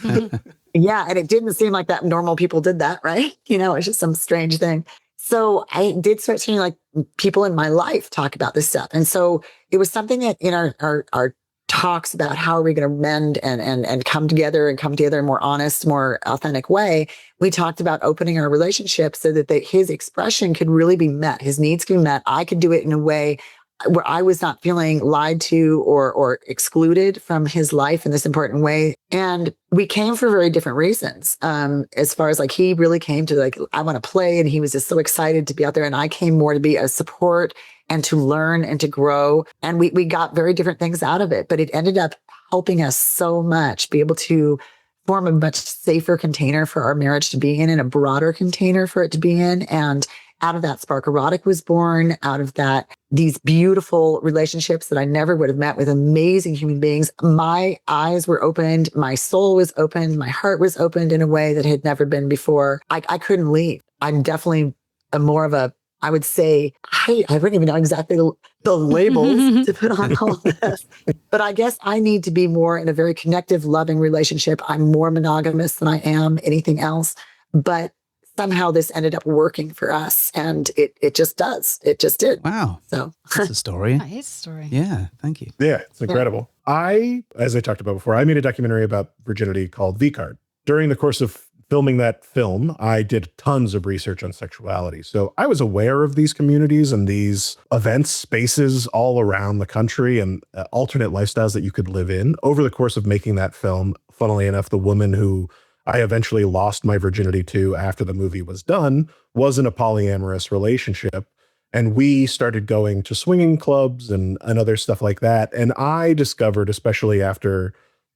Yeah. And it didn't seem like that normal people did that, right? It's just some strange thing. So I did start seeing like people in my life talk about this stuff. And so it was something that in our talks about how are we going to mend and come together in a more honest, more authentic way, we talked about opening our relationship so that his expression could really be met. His needs could be met. I could do it in a way where I was not feeling lied to or excluded from his life in this important way. And we came for very different reasons. As far as like, he really came to like, I want to play. And he was just so excited to be out there. And I came more to be a support and to learn and to grow. And we got very different things out of it, but it ended up helping us so much be able to form a much safer container for our marriage to be in, and a broader container for it to be in. And out of that, Spark Erotic was born. Out of that, these beautiful relationships that I never would have met with amazing human beings. My eyes were opened. My soul was opened. My heart was opened in a way that had never been before. I couldn't leave. I'm definitely more of a, I would say, I wouldn't even know exactly the labels to put on all this. But I guess I need to be more in a very connective, loving relationship. I'm more monogamous than I am anything else. But somehow this ended up working for us, and it just does. It just did. Wow. So that's a story. That is a story. Yeah, thank you. Yeah, it's incredible. As I talked about before, I made a documentary about virginity called V-Card. During the course of filming that film, I did tons of research on sexuality. So I was aware of these communities and these events, spaces all around the country, and alternate lifestyles that you could live in. Over the course of making that film, funnily enough, the woman who I eventually lost my virginity to after the movie was done was in a polyamorous relationship. And we started going to swinging clubs and other stuff like that. And I discovered, especially after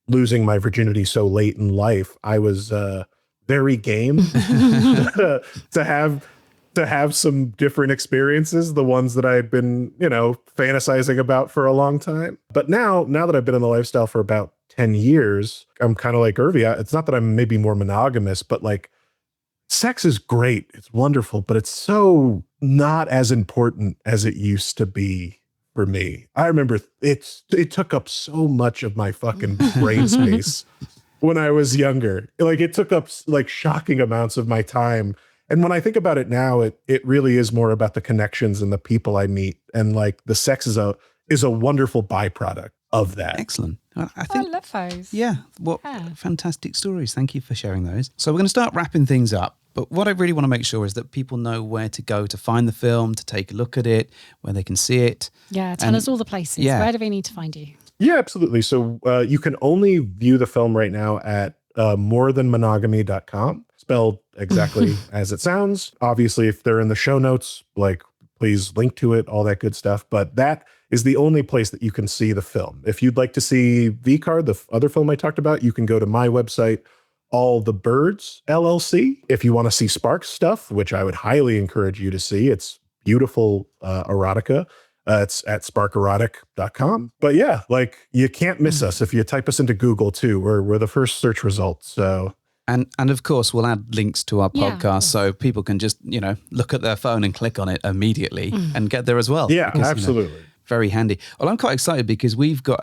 losing my virginity so late in life, I was very game to have some different experiences, the ones that I had been, fantasizing about for a long time. But now that I've been in the lifestyle for about 10 years, I'm kind of like Urvi. It's not that I'm maybe more monogamous, but like, sex is great. It's wonderful, but it's so not as important as it used to be for me. I remember it took up so much of my fucking brain space when I was younger. Like, it took up like shocking amounts of my time. And when I think about it now, it really is more about the connections and the people I meet. And like, the sex is a wonderful byproduct of that. Excellent. I love those. Yeah. What fantastic stories. Thank you for sharing those. So we're going to start wrapping things up. But what I really want to make sure is that people know where to go to find the film, to take a look at it, where they can see it. Yeah, tell us all the places. Yeah. Where do they need to find you? Yeah, absolutely. So you can only view the film right now at morethanmonogamy.com, spelled exactly as it sounds. Obviously, if they're in the show notes, like, please link to it, all that good stuff. But that is the only place that you can see the film. If you'd like to see V-Card, the other film I talked about, you can go to my website, All the Birds LLC. If you want to see Spark stuff, which I would highly encourage you to see, it's beautiful erotica. It's at sparkerotic.com. But yeah, like, you can't miss us if you type us into Google too. We're the first search result. So And of course, we'll add links to our podcast so people can just, look at their phone and click on it immediately and get there as well. Yeah, because, absolutely. Very handy. Well, I'm quite excited because we've got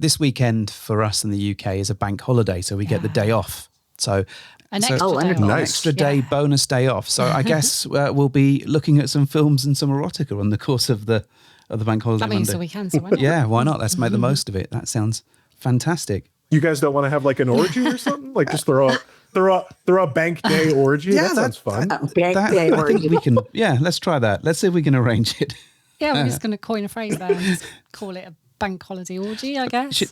this weekend for us in the UK is a bank holiday, so we get the day off. So An extra day. an extra day, bonus day off. So I guess we'll be looking at some films and some erotica on the course of the bank holiday. That means Monday. the weekend, so why not? Yeah, why not? Let's make the most of it. That sounds fantastic. You guys don't want to have like an orgy or something? Like, just throw a bank day orgy? Yeah, that sounds fun. bank day I think orgy. we can. Yeah, let's try that. Let's see if we can arrange it. Yeah, we're just going to coin a phrase there and just call it a bank holiday orgy, I guess.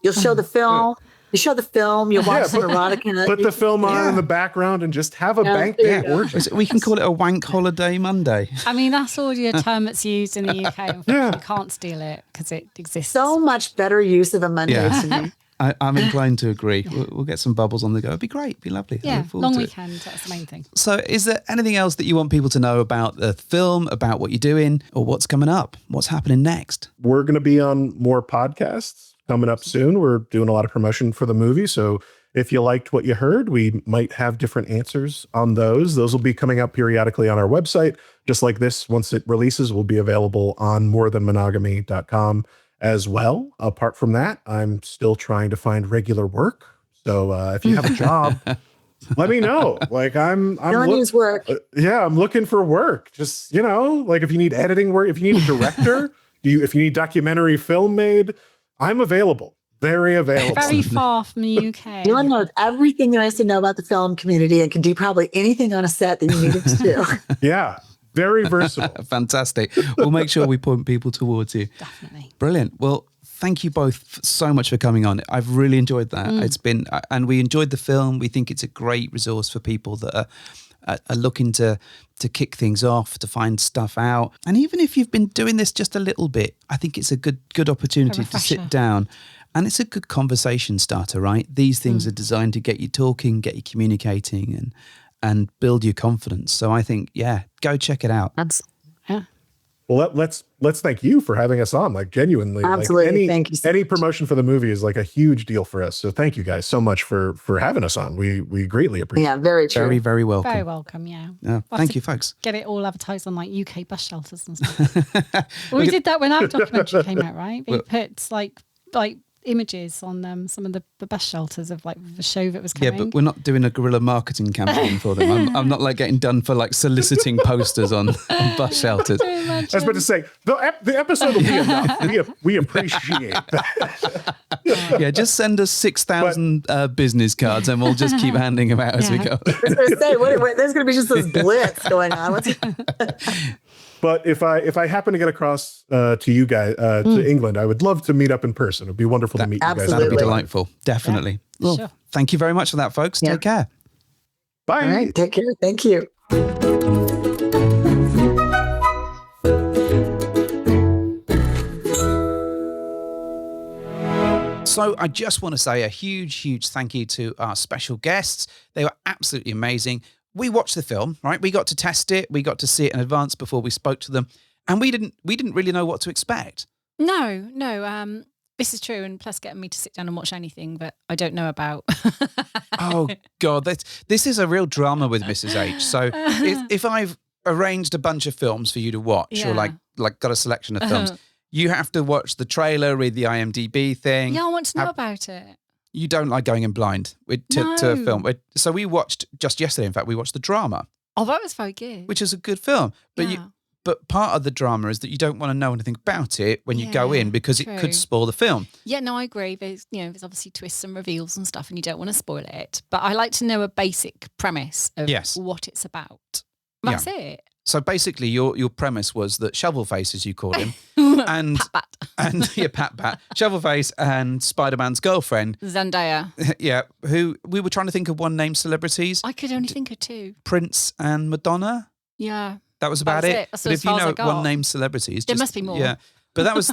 You'll show the film. You show the film, you watch some erotica. Put the film on in the background and just have a bank day orgy. We can call it a wank holiday Monday. I mean, that's already a term that's used in the UK. Unfortunately, you can't steal it because it exists. So much better use of a Monday Yeah. to me. I'm inclined to agree. We'll get some bubbles on the go. It'd be great. It'd be lovely. I yeah, look forward long to it. weekend. That's the main thing. So is there anything else that you want people to know about the film, about what you're doing, or what's coming up? What's happening next? We're going to be on more podcasts coming up soon. We're doing a lot of promotion for the movie. So if you liked what you heard, we might have different answers on those. Those will be coming up periodically on our website. Just like this, once it releases, will be available on morethanmonogamy.com as well. Apart from that, I'm still trying to find regular work. So if you have a job, let me know. Like I'm Needs work. I'm looking for work. Just, like if you need editing work, if you need a director, if you need documentary film made, I'm available. Very available. Very far from the UK. Dylan knows everything there is to know about the film community and can do probably anything on a set that you need him to do. Yeah. Very versatile. Fantastic. We'll make sure we point people towards you. Definitely. Brilliant. Well, thank you both so much for coming on. I've really enjoyed that. It's been, and we enjoyed the film. We think it's a great resource for people that are looking to kick things off, to find stuff out. And even if you've been doing this just a little bit, I think it's a good opportunity to sit down. And it's a good conversation starter, right? These things are designed to get you talking, get you communicating, and build your confidence. So I think, go check it out. Well, let's thank you for having us on. Like genuinely, Absolutely. Like Thank you so any much. promotion for the movie is like a huge deal for us. So thank you guys so much for having us on. We greatly appreciate Yeah, very true. Very, very welcome. Very welcome, yeah. Yeah, We'll have thank to you, folks. Get it all advertised on like UK bus shelters and stuff. Well, we did that when our documentary came out, right? We put like images on some of the bus shelters of like the show that was Yeah, coming. but we're not doing a guerrilla marketing campaign for them. I'm not like getting done for like soliciting posters on bus shelters. I was about to say, the episode will be enough. We appreciate that. Yeah, just send us 6,000 business cards and we'll just keep handing them out as we Yeah. go. I was going to say, there's going to be just this blitz going on. But if I happen to get across to you guys, to England, I would love to meet up in person. It'd be wonderful to meet you guys. Absolutely. That'd be delightful. Definitely. Well, Sure. thank you very much for that, folks. Yeah. Take care. Bye. All right, take care. Thank you. So I just want to say a huge thank you to our special guests. They were absolutely amazing. We watched the film, right? We got to test it. We got to see it in advance before we spoke to them. And we didn't really know what to expect. No. This is true, and plus getting me to sit down and watch anything that I don't know about. Oh, God. This is a real drama with Mrs. H. So if I've arranged a bunch of films for you to watch or like got a selection of films, you have to watch the trailer, read the IMDb thing. Yeah, I want to know about it. You don't like going in blind to a film. So we watched, just yesterday, in fact, we watched the drama, Oh, that was very good. which is a good film. But Yeah. but part of the drama is that you don't want to know anything about it when you go in because it true. could spoil the film. Yeah, no, I agree. There's obviously twists and reveals and stuff, and you don't want to spoil it. But I like to know a basic premise of what it's about. That's it. So basically, your premise was that Shovelface, as you called him, and Pat, Shovelface and Spider-Man's girlfriend, Zendaya. who we were trying to think of one-name celebrities, I could only think of two. Prince and Madonna. Yeah. That was about That's it. it. That's But as if you far as know I got. one-name celebrities, There must be more. Yeah. But that was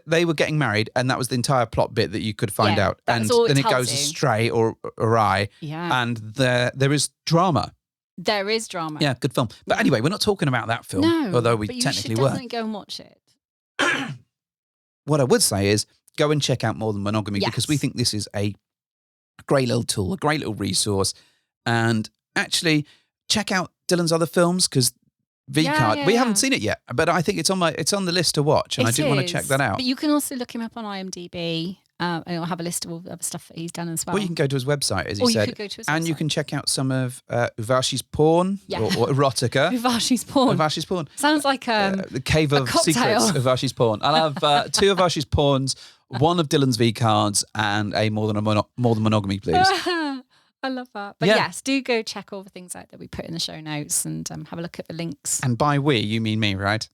they were getting married, and that was the entire plot bit that you could find out. that's And all it then it tells goes you. astray or awry, Yeah. and there is drama. There is drama. Yeah, good film. But anyway, we're not talking about that film, No. although we but technically you should were. definitely go and watch it. What I would say is go and check out More Than Monogamy because we Yes. think this is a great little tool, a great little resource. And actually, check out Dillon's other films because V-Card, we haven't seen it yet, but I think it's on the list to watch, and I do want to check that out. But you can also look him up on IMDb, and it'll have a list of all the other stuff that he's done as well. Or you can go to his website, as he Or you said, could go to his and you website. can check out some of Urvashi's porn or erotica. Urvashi's porn. Urvashi's porn. Sounds like The Cave of cocktail. Secrets, Urvashi's porn. I'll have two of Urvashi's porns, one of Dillon's V-Cards, and a More Than Monogamy, please. I love that. But Yeah. yes, do go check all the things out that we put in the show notes and have a look at the links. And by we, you mean me, right?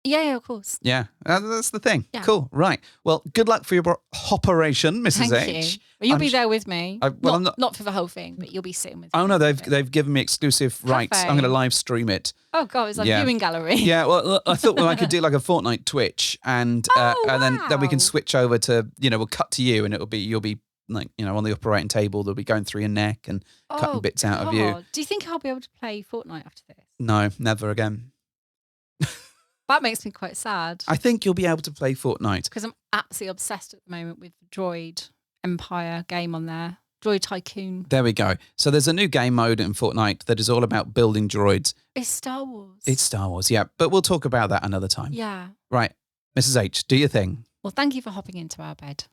Yeah, of course. Yeah, that's the thing. Yeah. Cool. Right. Well, good luck for your operation, Mrs. Thank H. you. Well, you'll I'm be sh- there with me. I'm Not for the whole thing, but you'll be sitting with me. Oh no, for a bit. they've given me exclusive rights. I'm going to they? live stream it. Oh God, it's like Yeah. viewing gallery. Yeah, well, I thought I could do like a fortnight Twitch, and then we can wow. switch over to we'll cut to you, and you'll be like on the operating table. They'll be going through your neck and cutting bits out of you. God. Do you think I'll be able to play Fortnite after this? No, never again. That makes me quite sad I think you'll be able to play Fortnite. because I'm absolutely obsessed at the moment with the Droid Empire game on there. Droid Tycoon. There we go. So there's a new game mode in Fortnite that is all about building droids. It's Star Wars. It's Star Wars, yeah, but we'll talk about that another time. Yeah. Right, Mrs. H, do your thing. Well, thank you for hopping into our bed.